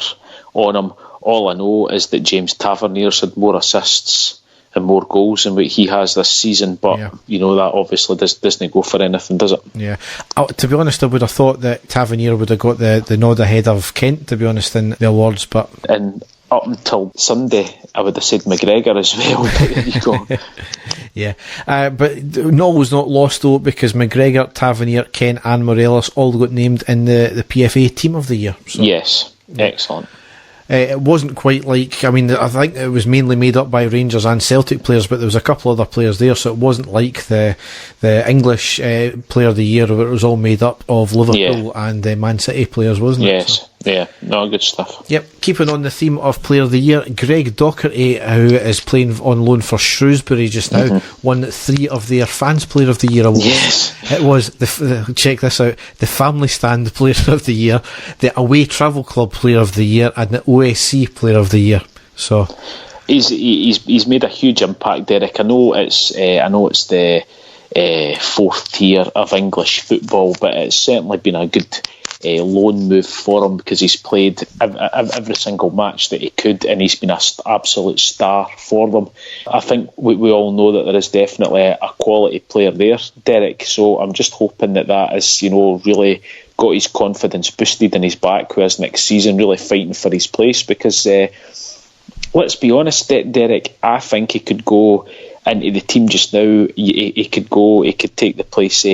on him. All I know is that James Tavernier's had more assists and more goals than what he has this season, but you know, that obviously doesn't go for anything, does it? Yeah. To be honest, I would have thought that Tavernier would have got the nod ahead of Kent, to be honest, in the awards, but... And up until Sunday, I would have said McGregor as well, but there you go. Yeah. But no was not lost, though, because McGregor, Tavernier, Kent and Morelos all got named in the PFA Team of the Year. So. Yes, excellent. It wasn't quite like, I mean, I think it was mainly made up by Rangers and Celtic players, but there was a couple other players there, so it wasn't like the English Player of the Year where it was all made up of Liverpool and Man City players, wasn't it? Yes, Yeah, no, good stuff. Yep, keeping on the theme of Player of the Year, Greg Docherty, who is playing on loan for Shrewsbury just now, won 3 of their Fans Player of the Year awards. Yes. It was, check this out, the Family Stand Player of the Year, the Away Travel Club Player of the Year, and the OSC Player of the Year. So he's made a huge impact, Derek. I know it's the 4th tier of English football, but it's certainly been a good loan move for him, because he's played every single match that he could, and he's been an absolute star for them. I think we all know that there is definitely a quality player there, Derek, so I'm just hoping that has really got his confidence boosted in his back, whereas next season really fighting for his place, because let's be honest, Derek, I think he could go into the team just now. He could take the place,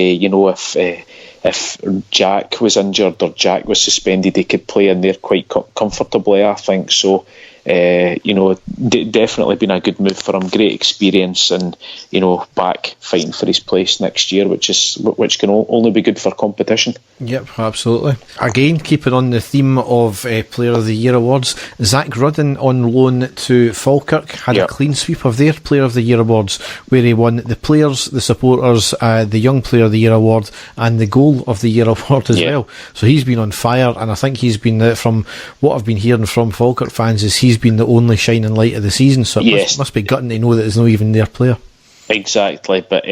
if Jack was injured or Jack was suspended, he could play in there quite comfortably, I think. So, definitely been a good move for him. Great experience, and back fighting for his place next year, which can only be good for competition. Yep, absolutely. Again, keeping on the theme of Player of the Year awards, Zach Rudden on loan to Falkirk had a clean sweep of their Player of the Year awards, where he won the players, the supporters, the Young Player of the Year award, and the Goal of the Year award as well. So he's been on fire, and I think he's been, from what I've been hearing from Falkirk fans, is he's been the only shining light of the season. So it must be gutting to know that there's no even their player. Exactly, but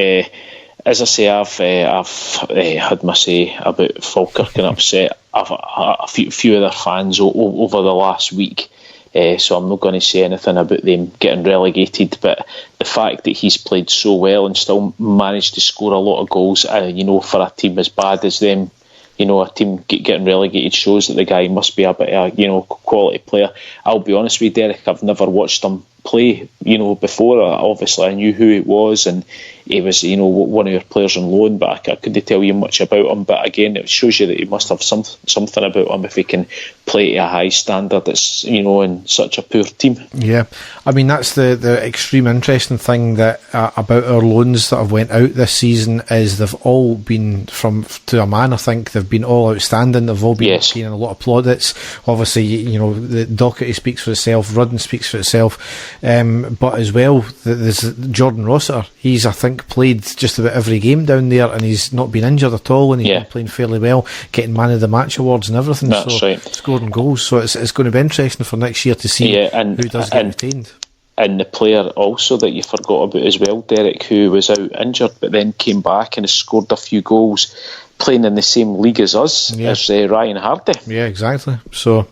as I say, I've had my say about Falkirk and upset a few of their fans over the last week. So I'm not going to say anything about them getting relegated, but the fact that he's played so well and still managed to score a lot of goals, for a team as bad as them, a team getting relegated, shows that the guy must be a bit of a quality player. I'll be honest with you, Derek, I've never watched him play before. Obviously I knew who he was, and he was one of your players on loan, but I couldn't tell you much about him. But again, it shows you that he must have something about him if he can play to a high standard that's in such a poor team. Yeah, I mean, that's the extreme interesting thing that about our loans that have went out this season, is they've all been, to a man, I think they've been all outstanding. They've all been gaining a lot of plaudits. Obviously, the Docherty speaks for itself, Rudden speaks for itself. But as well, there's Jordan Rossiter. He's, I think, played just about every game down there, and he's not been injured at all, and he's been playing fairly well, getting man of the match awards and everything. That's right. Scoring goals. So it's going to be interesting for next year to see who does get retained. And the player also that you forgot about as well, Derek, who was out injured but then came back and has scored a few goals, playing in the same league as us, as Ryan Hardy. Yeah, exactly. So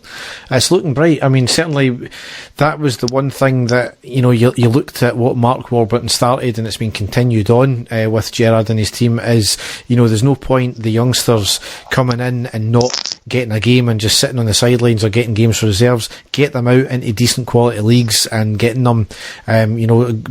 it's looking bright. I mean, certainly that was the one thing that, you looked at what Mark Warburton started, and it's been continued on with Gerrard and his team, is, there's no point the youngsters coming in and not getting a game and just sitting on the sidelines or getting games for reserves. Get them out into decent quality leagues and getting them,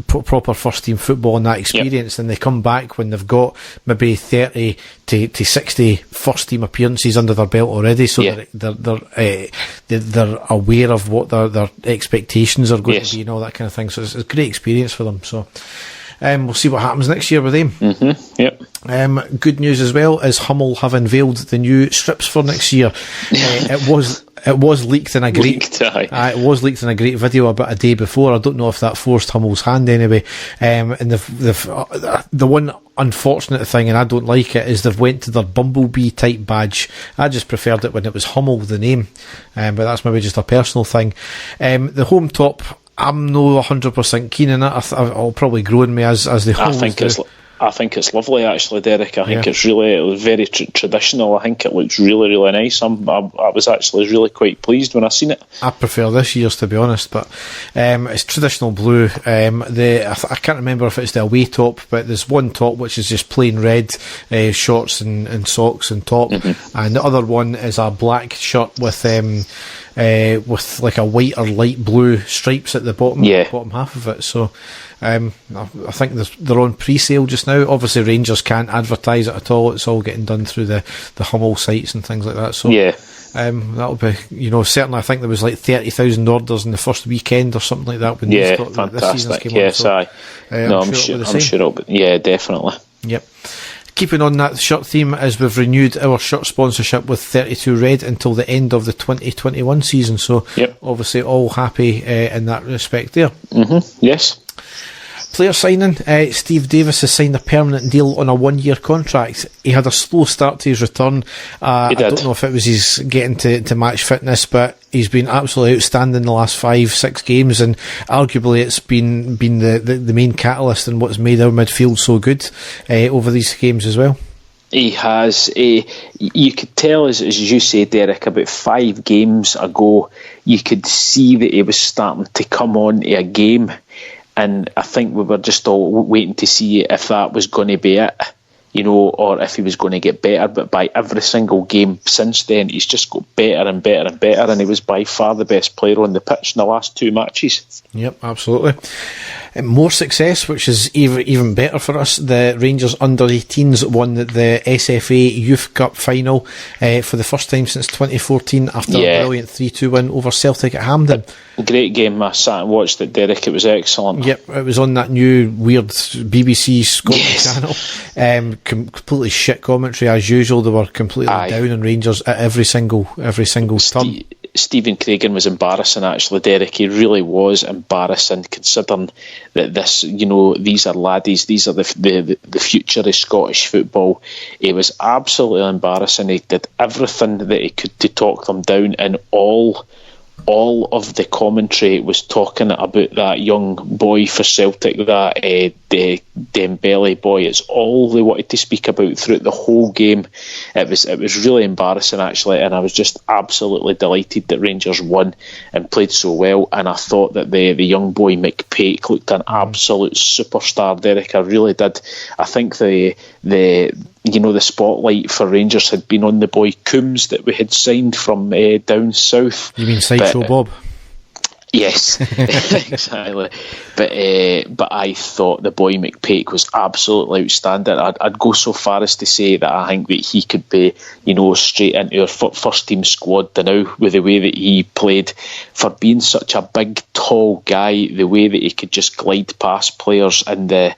proper first team football and that experience. Then they come back when they've got maybe 30 to 60 first team appearances under their belt already, so they're aware of what their expectations are going to be and all that kind of thing. So it's a great experience for them. So we'll see what happens next year with them. Good news as well is Hummel have unveiled the new strips for next year. It was leaked in a great video about a day before. I don't know if that forced Hummel's hand anyway. And the one unfortunate thing, and I don't like it, is they've went to their Bumblebee type badge. I just preferred it when it was Hummel, the name, but that's maybe just a personal thing. The home top, I'm no 100% keen on it. I'll probably grow in me as they always do. I think it's lovely, actually, Derek. I think it's really very traditional. I think it looks really, really nice. I was actually really quite pleased when I seen it. I prefer this year's, to be honest, but it's traditional blue. I can't remember if it's the away top, but there's one top which is just plain red, shorts and socks and top, and the other one is a black shirt with like a white or light blue stripes at the bottom half of it. So I think they're on pre-sale just now. Obviously Rangers can't advertise it at all. It's all getting done through the Hummel sites and things like that. So that'll be, certainly I think there was like 30,000 orders in the first weekend or something like that when this season came on. So, I'm sure it'll be, definitely. Yep. Keeping on that shirt theme, as we've renewed our shirt sponsorship with 32 Red until the end of the 2021 season, so obviously all happy in that respect there. Yes. Player signing, Steve Davis has signed a permanent deal on a 1-year contract. He had a slow start to his return. I don't know if it was his getting to match fitness, but he's been absolutely outstanding the last 5-6 games, and arguably it's been the main catalyst in what's made our midfield so good over these games as well. He has. You could tell, as you say, Derek, about 5 games ago, you could see that he was starting to come on to a game. And I think we were just all waiting to see if that was going to be it, or if he was going to get better. But by every single game since then, he's just got better and better and better. And he was by far the best player on the pitch in the last 2 matches. Yep, absolutely. And more success, which is even better for us. The Rangers under-18s won the SFA Youth Cup Final for the first time since 2014 after a brilliant 3-2 win over Celtic at Hampden. Great game. I sat and watched it, Derek. It was excellent. Yep, it was on that new weird BBC Scottish channel. Completely shit commentary as usual. They were completely down on Rangers at every single turn. Stephen Craigan was embarrassing, actually, Derek. He really was embarrassing, considering that these are laddies, these are the future of Scottish football. He was absolutely embarrassing. He did everything that he could to talk them down, and all of the commentary was talking about that young boy for Celtic, that Dembele boy. It's all they wanted to speak about throughout the whole game. It was really embarrassing, actually, and I was just absolutely delighted that Rangers won and played so well. And I thought that the young boy McPake looked an absolute superstar, Derek. I really did. I think the spotlight for Rangers had been on the boy Coombs that we had signed from down south. You mean Sideshow Bob? Yes, exactly. But I thought the boy McPake was absolutely outstanding. I'd go so far as to say that I think that he could be, straight into our first team squad now, with the way that he played, for being such a big, tall guy. The way that he could just glide past players, and the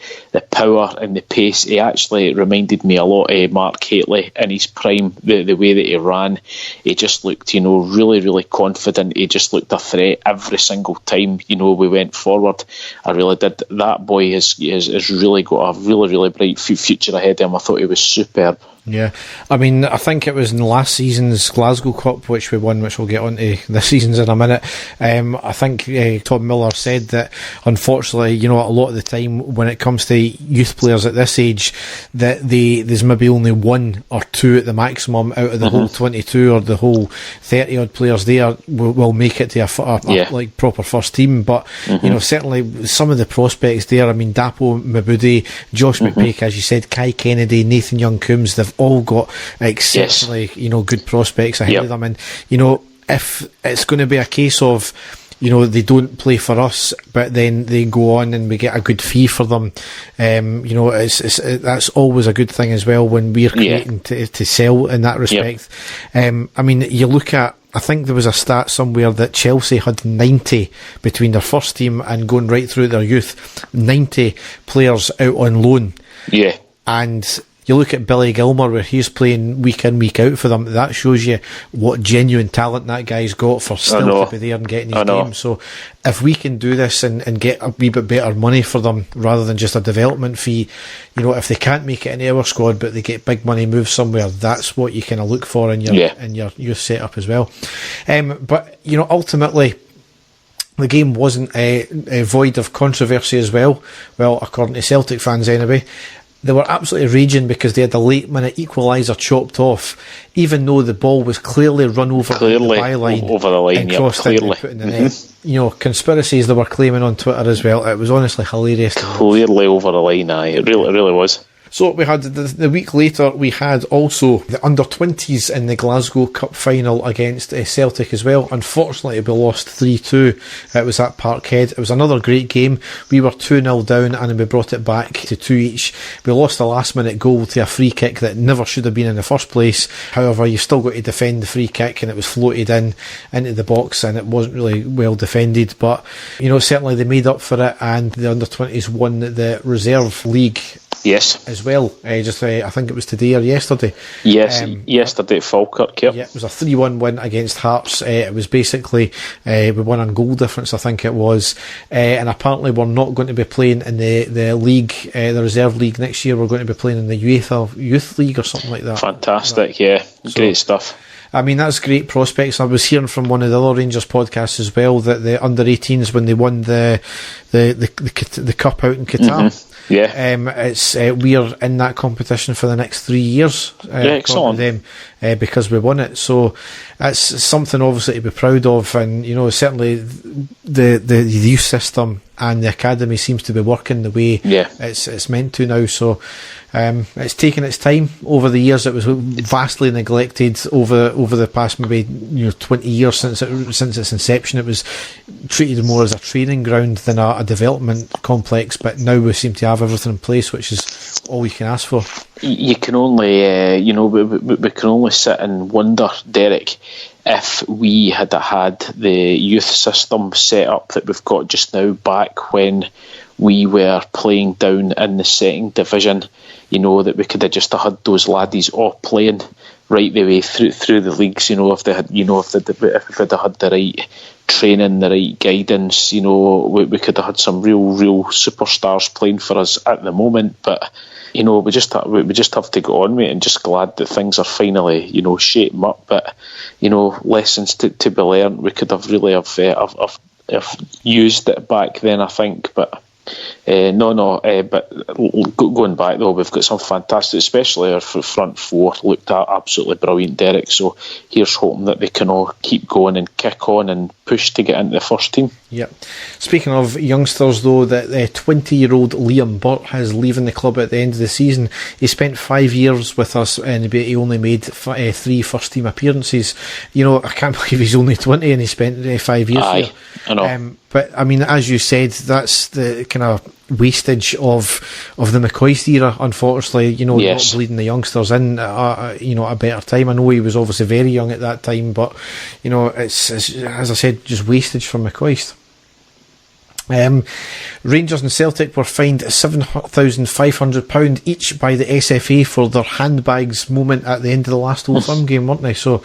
power and the pace. He actually reminded me a lot of Mark Hateley in his prime. The way that he ran, he just looked, really, really confident. He just looked a threat every single time, we went forward. I really did. That boy has really got a really, really bright future ahead of him. I thought he was superb. Yeah, I mean, I think it was in last season's Glasgow Cup, which we won, which we'll get on to this season's in a minute. I think Tom Miller said that, unfortunately, a lot of the time when it comes to youth players at this age, that there's maybe only 1 or 2 at the maximum out of the whole 22 or the whole 30 odd players there will make it to a like proper first team. But certainly some of the prospects there. I mean, Dapo Mabudi, Josh McPake, as you said, Kai Kennedy, Nathan Young-Coombs, they've all got exceptionally good prospects ahead of them. And if it's going to be a case of they don't play for us, but then they go on and we get a good fee for them, that's always a good thing as well when we're creating to sell in that respect. I mean, you look at, I think there was a stat somewhere that Chelsea had 90 between their first team and going right through their youth, 90 players out on loan. Yeah. And you look at Billy Gilmour, where he's playing week in, week out for them. That shows you what genuine talent that guy's got for still to be there and getting his game. So if we can do this and get a wee bit better money for them rather than just a development fee, if they can't make it into our squad but they get big money moved somewhere, that's what you kind of look for in your youth setup as well. But ultimately, the game wasn't void of controversy as well. Well, according to Celtic fans anyway. They were absolutely raging because they had the late minute equaliser chopped off, even though the ball was clearly run over the byline, over the line, and crossed into put in the net. Conspiracies they were claiming on Twitter as well. It was honestly hilarious. Clearly over the line, it really was. So we had the week later, we had also the under-20s in the Glasgow Cup Final against Celtic as well. Unfortunately, we lost 3-2. It was at Parkhead. It was another great game. We were 2-0 down and we brought it back to 2 each. We lost a last-minute goal to a free kick that never should have been in the first place. However, you still got to defend the free kick, and it was floated into the box, and it wasn't really well defended. But certainly they made up for it, and the under-20s won the reserve league Yes. as well. Just I think it was today or yesterday. Yes, yesterday at Falkirk. Yep. Yeah, it was a 3-1 win against Hearts. It was basically we won on goal difference, I think it was. And apparently we're not going to be playing in the league, the reserve league next year. We're going to be playing in the youth league or something like that. Fantastic, yeah, great stuff. I mean, that's great prospects. I was hearing from one of the other Rangers podcasts as well that the under-18s, when they won the cup out in Qatar. Mm-hmm. Yeah, it's we're in that competition for the next 3 years. Excellent. Them, because we won it, so that's something obviously to be proud of. And certainly the youth system and the academy seems to be working the way it's meant to now. So it's taken its time over the years. It was vastly neglected over the past maybe 20 years since its inception. It was treated more as a training ground than a development complex. But now we seem to have everything in place, which is all we can ask for. You can only, we can only sit and wonder, Derek, if we had the youth system set up that we've got just now back when we were playing down in the second division, that we could have just had those laddies all playing right the way through the leagues. If they had, if they'd had the right training, the right guidance, we could have had some real superstars playing for us at the moment. But we just have to go on with it, and just glad that things are finally shaping up. But lessons to be learned. We could have really have used it back then, I think. But but going back though, we've got some fantastic, especially our front four looked at absolutely brilliant, Derek. So here's hoping that they can all keep going and kick on and push to get into the first team. Yep. Speaking of youngsters though, that 20-year-old Liam Burt is leaving the club at the end of the season. He spent 5 years with us and he only made 3 first team appearances. I can't believe he's only 20 and he spent 5 years here. I know. But I mean, as you said, that's the kind of wastage of the McCoist era, unfortunately. Not bleeding the youngsters in a better time. I know he was obviously very young at that time, but it's as I said, just wastage from McCoist. Rangers and Celtic were fined £7,500 each by the SFA for their handbags moment at the end of the last Old Firm game, weren't they? So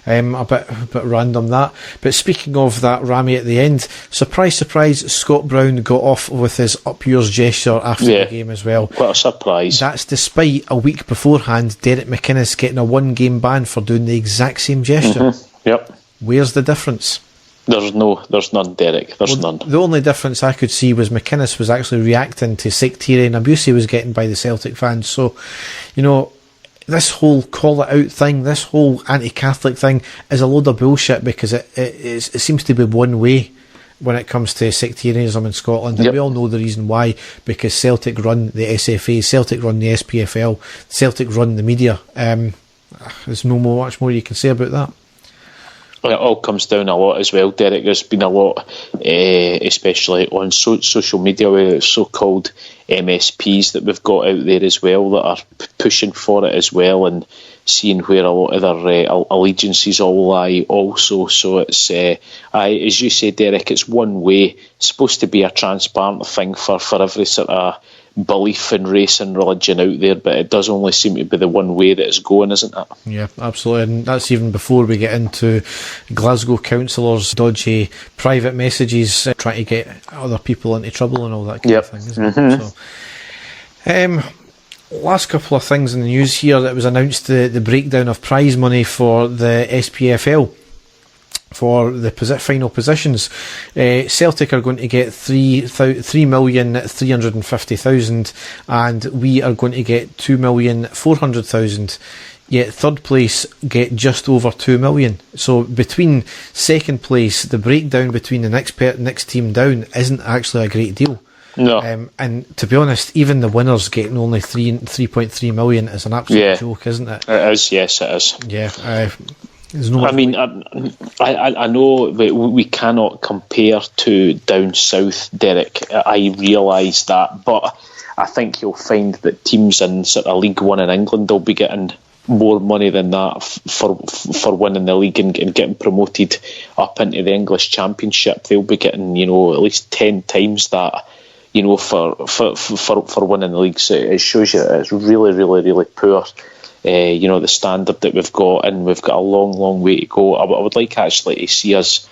a bit random that. But speaking of that, Rami, at the end, surprise, Scott Brown got off with his up yours gesture after the game as well. What a surprise. That's despite a week beforehand Derek McInnes getting a 1-game ban for doing the exact same gesture. Mm-hmm. Yep. Where's the difference? There's none, Derek. There's none. The only difference I could see was McInnes was actually reacting to sectarian abuse he was getting by the Celtic fans. So, this whole call it out thing, this whole anti-Catholic thing is a load of bullshit, because it seems to be one way when it comes to sectarianism in Scotland. And we all know the reason why, because Celtic run the SFA, Celtic run the SPFL, Celtic run the media. There's much more you can say about that. It all comes down a lot as well, Derek. There's been a lot, especially on social media, with so-called MSPs that we've got out there as well, that are pushing for it as well, and seeing where a lot of their allegiances all lie also. So it's, as you say, Derek, it's one way. It's supposed to be a transparent thing for every sort of belief in race and religion out there, but it does only seem to be the one way that it's going, isn't it? Yeah, absolutely. And that's even before we get into Glasgow councillors' dodgy private messages trying to get other people into trouble and all that kind of thing, isn't it? So, last couple of things in the news here. That was announced the breakdown of prize money for the SPFL. For the final positions, Celtic are going to get 3,350,000, and we are going to get 2,400,000. Yet third place get just over 2 million. So between second place, the breakdown between the next team down isn't actually a great deal. No. And to be honest, even the winners getting only 3.3 million is an absolute joke, isn't it? It is. Yes, it is. Yeah. I mean, I know that we cannot compare to down south, Derek. I realise that, but I think you'll find that teams in sort of League One in England will be getting more money than that for winning the league and getting promoted up into the English Championship. They'll be getting, at least 10 times that. you know, for winning the league. So it shows you it's really, really, really poor. You know, the standard that we've got, and we've got a long, long way to go. I would like actually to see us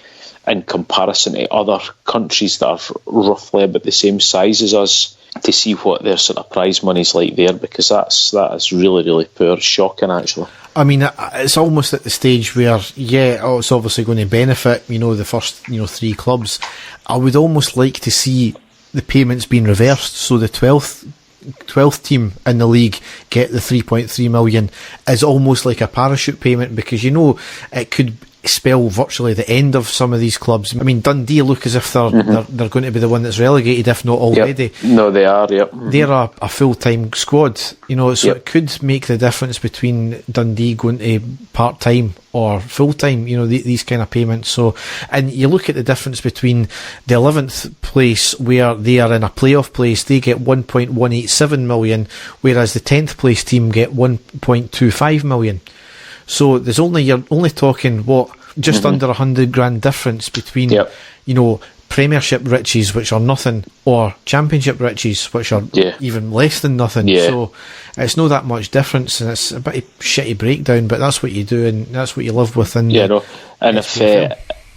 in comparison to other countries that are roughly about the same size as us, to see what their sort of prize money's like there, because that is really, really poor. Shocking, actually. I mean, it's almost at the stage where, it's obviously going to benefit, you know, the first, you know, 3 clubs. I would almost like to see the payments being reversed, so the 12th team in the league get the 3.3 million is almost like a parachute payment, because, you know, it could spell virtually the end of some of these clubs. I mean, Dundee look as if they're going to be the one that's relegated, if not already. Yep. No, they are. Yep. They're a full-time squad, you know, so it could make the difference between Dundee going to part-time or full-time, you know, these kind of payments. So, and you look at the difference between the 11th place, where they are in a playoff place, they get 1.187 million, whereas the 10th place team get 1.25 million. So you're only talking just under $100,000 difference between, you know, Premiership riches, which are nothing, or Championship riches, which are even less than nothing. So it's not that much difference, and it's a bit of shitty breakdown, but that's what you do, and that's what you live with. And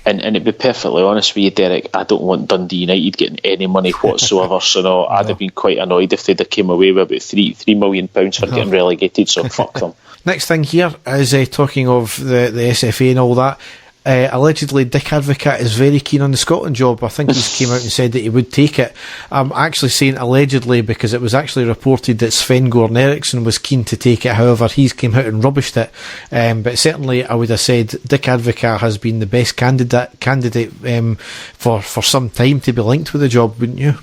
and to be perfectly honest with you, Derek, I don't want Dundee United getting any money whatsoever. So I'd have been quite annoyed if they'd have came away with about £3 million for getting relegated. So fuck them. Next thing here is talking of the SFA and all that. Allegedly, Dick Advocaat is very keen on the Scotland job. I think he came out and said that he would take it. I'm actually saying allegedly because it was actually reported that Sven-Goran Eriksson was keen to take it. However, he's came out and rubbished it. But certainly, I would have said Dick Advocaat has been the best candidate for some time to be linked with the job, wouldn't you?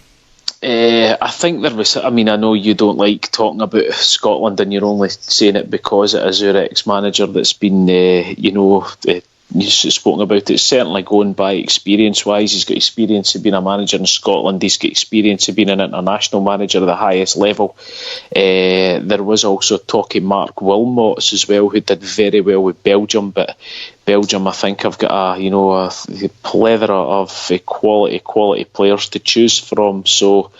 I think there was. I mean, I know you don't like talking about Scotland, and you're only saying it because it is your ex-manager that's been, you've spoken about it. Certainly, going by experience-wise, he's got experience of being a manager in Scotland. He's got experience of being an international manager at the highest level. There was also talking Mark Wilmots as well, who did very well with Belgium, but Belgium, I think, have got a plethora of quality players to choose from. So,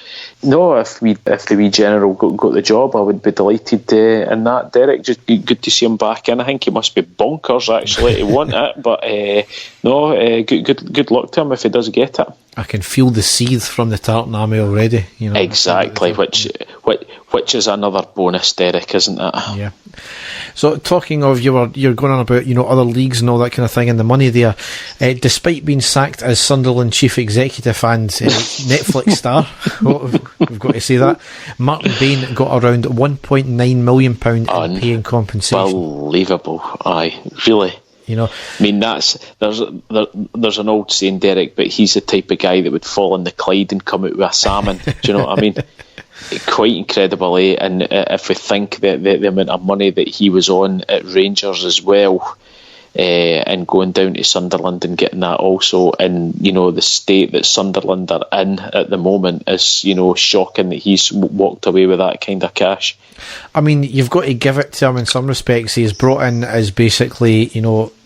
no, if the wee general got the job, I would be delighted in that. Derek, just good to see him back in. I think he must be bonkers actually to want it, but good luck to him if he does get it. I can feel the seethe from the Tartan Army already. You know, exactly, which is another bonus, Derek, isn't it? Yeah. So talking of you're going on about other leagues and all that kind of thing, and the money there. Despite being sacked as Sunderland chief executive and Netflix star, we've got to say that Martin Bain got around £1.9 million in pay and compensation. Unbelievable, aye, really. I mean, there's an old saying, Derek, but he's the type of guy that would fall in the Clyde and come out with a salmon. Do you know what I mean? Quite incredible, eh? And if we think that the amount of money that he was on at Rangers as well, and going down to Sunderland and getting that also, and the state that Sunderland are in at the moment is shocking that he's walked away with that kind of cash. I mean, you've got to give it to him in some respects. He's brought in as basically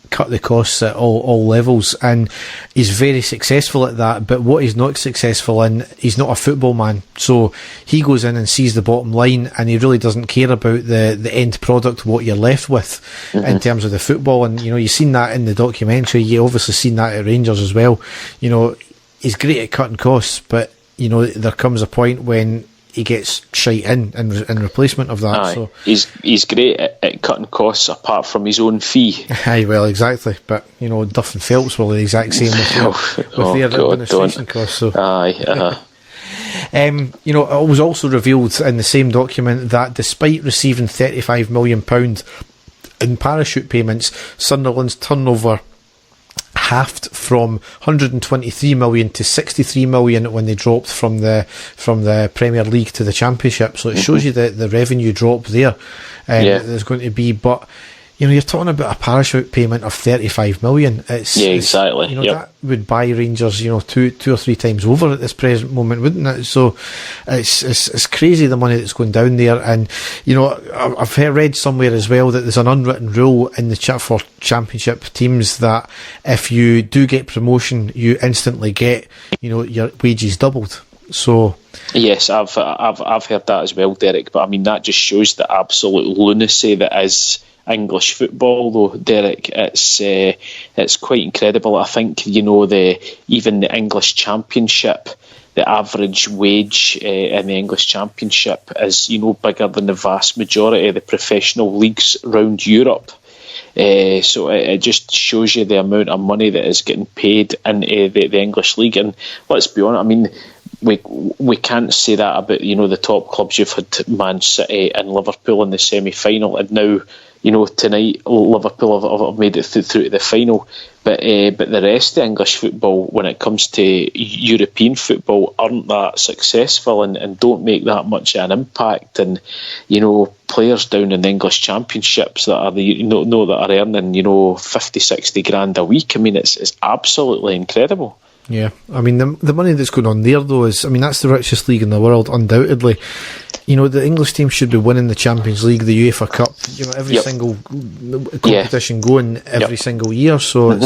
cut the costs at all levels, and he's very successful at that. But what he's not successful in, he's not a football man, so he goes in and sees the bottom line, and he really doesn't care about the end product, what you're left with in terms of the football. And you've seen that in the documentary. You obviously seen that at Rangers as well. He's great at cutting costs, but there comes a point when he gets shite in replacement of that. Aye. So he's great at cutting costs apart from his own fee. Aye, well, exactly. But Duff and Phelps were the exact same with their administration costs. So. Aye. It was also revealed in the same document that despite receiving £35 million in parachute payments, Sunderland's turnover halved from 123 million to 63 million when they dropped from the Premier League to the Championship. So it shows you the revenue drop there that there's going to be. But you're talking about a parachute payment of 35 million. Exactly. That would buy Rangers two or three times over at this present moment, wouldn't it? So it's crazy the money that's going down there. And I've read somewhere as well that there's an unwritten rule in the chat for Championship teams that if you do get promotion, you instantly get your wages doubled. So yes, I've heard that as well, Derek. But I mean, that just shows the absolute lunacy that is English football, though, Derek. It's quite incredible. I think even the English Championship, the average wage in the English Championship is bigger than the vast majority of the professional leagues around Europe. So it just shows you the amount of money that is getting paid in the English league. And let's be honest, I mean, we can't say that about the top clubs. You've had Man City and Liverpool in the semi-final, and now tonight Liverpool have made it through to the final. But the rest of English football, when it comes to European football, aren't that successful and don't make that much of an impact. And players down in the English Championships that are that are earning 50, 60 grand a week. I mean, it's absolutely incredible. Yeah, I mean the money that's going on there though is, I mean, that's the richest league in the world, undoubtedly. The English team should be winning the Champions League, the UEFA Cup, every single competition going every single year. So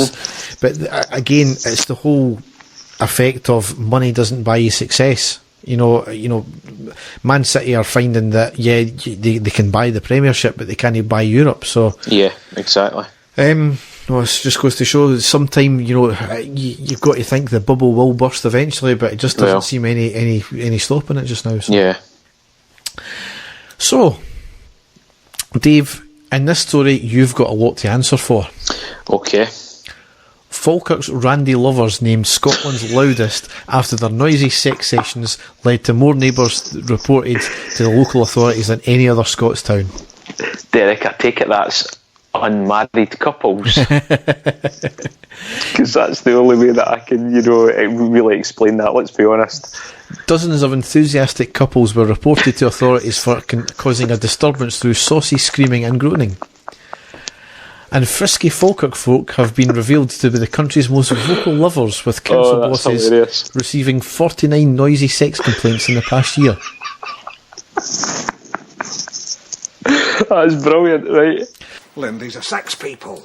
but again, it's the whole effect of money doesn't buy you success. Man City are finding that they can buy the Premiership, but they can't buy Europe. So yeah, exactly. No, it just goes to show that sometime you've got to think the bubble will burst eventually, but it just doesn't seem any stopping it just now. So. Yeah. So, Dave, in this story, you've got a lot to answer for. Okay. Falkirk's Randy Lovers named Scotland's loudest after their noisy sex sessions led to more neighbours reported to the local authorities than any other Scots town. Derek, I take it that's unmarried couples, because that's the only way that I can really explain that, let's be honest. Dozens of enthusiastic couples were reported to authorities for causing a disturbance through saucy screaming and groaning. And frisky Falkirk folk have been revealed to be the country's most vocal lovers, with council bosses hilarious. Receiving 49 noisy sex complaints in the past year. That's brilliant, right? Lynn, these are sex people.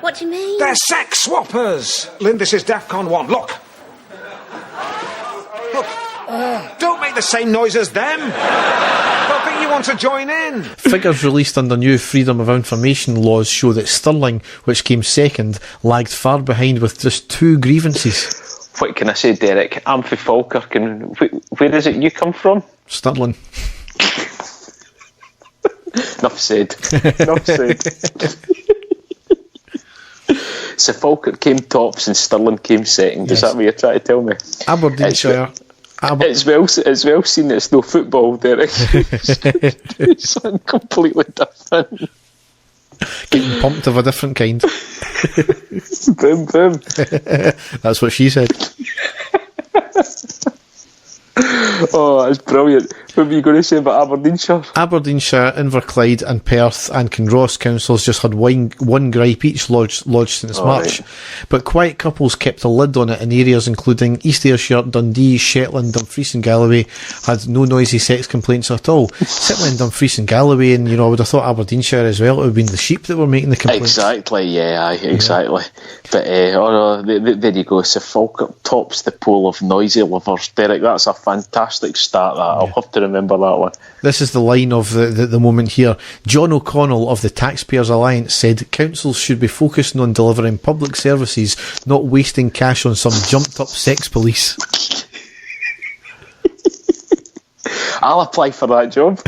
What do you mean? They're sex swappers. Lynn, this is DEFCON 1. Look. Don't make the same noise as them. They'll think you want to join in. Figures released under new Freedom of Information laws show that Stirling, which came second, lagged far behind with just 2 grievances. What can I say, Derek? I'm from Falkirk, and where is it you come from? Stirling. Enough said. So Falkirk came tops and Stirling came second. Is that what you're trying to tell me? Aberdeenshire. It's well seen it's no football, Derek. It's something completely different. Getting pumped of a different kind. Boom, boom. That's what she said. Oh, that's brilliant. What were you going to say about Aberdeenshire? Aberdeenshire, Inverclyde and Perth and Kinross councils just had one gripe each lodged since March. Right. But quiet couples kept a lid on it in areas including East Ayrshire, Dundee, Shetland, Dumfries and Galloway had no noisy sex complaints at all. Certainly in Dumfries and Galloway, and I would have thought Aberdeenshire as well, it would have been the sheep that were making the complaints. Exactly, exactly. But there you go. So Falkirk tops the pool of noisy lovers. Derek, that's a fantastic start. I'll have to remember that one. This is the line of the moment here. John O'Connell of the Taxpayers Alliance said councils should be focusing on delivering public services, not wasting cash on some jumped up sex police. I'll apply for that job.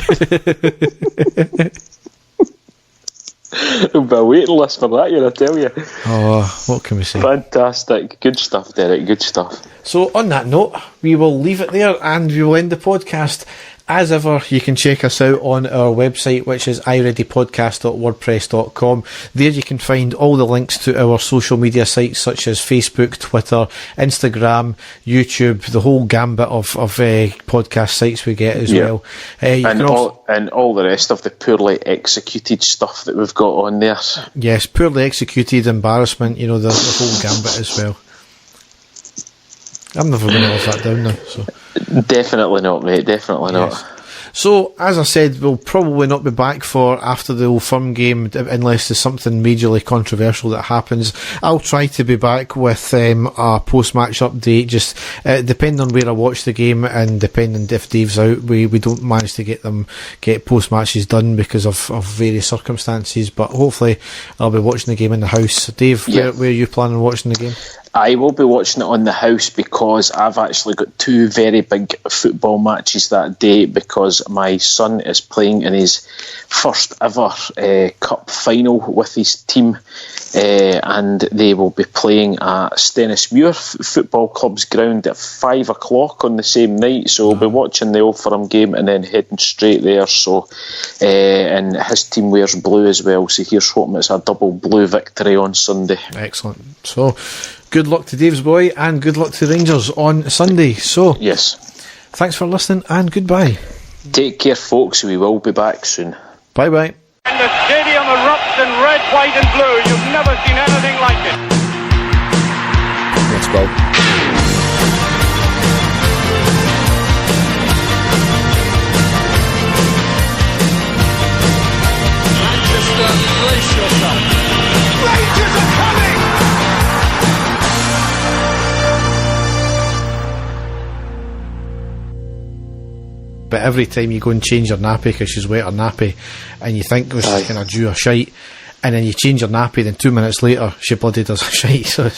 There'll be a waiting list for that year, I tell you. Oh, what can we say? Fantastic. Good stuff, Derek. Good stuff. So on that note, we will leave it there and we will end the podcast. As ever, you can check us out on our website, which is ireadypodcast.wordpress.com. There you can find all the links to our social media sites such as Facebook, Twitter, Instagram, YouTube, the whole gambit of podcast sites we get as well. And all the rest of the poorly executed stuff that we've got on there. Yes, poorly executed, embarrassment, the whole gambit as well. I'm never going to live that down now. So. Definitely not, mate. Definitely not. So, as I said, we'll probably not be back for after the Old Firm game unless there's something majorly controversial that happens. I'll try to be back with a post-match update, just depending on where I watch the game and depending if Dave's out. We don't manage to get post-matches done because of various circumstances, but hopefully I'll be watching the game in the house. Dave, where are you planning on watching the game? I will be watching it on the house because I've actually got two very big football matches that day because my son is playing in his first ever cup final with his team, and they will be playing at Stennismuir Football Club's ground at 5 o'clock on the same night, so we'll be watching the Old Firm game and then heading straight there. So and his team wears blue as well, so here's hoping it's a double blue victory on Sunday. Excellent. So good luck to Dave's boy and good luck to Rangers on Sunday. So yes, thanks for listening and goodbye. Take care, folks. We will be back soon. Bye bye. And the stadium erupts in red, white and blue. You've never seen anything like it. Let's go. Manchester, brace yourself. Rangers are coming! But every time you go and change your nappy because she's wet her nappy and you think she's going to do a shite, and then you change your nappy, then 2 minutes later she bloody does a shite. So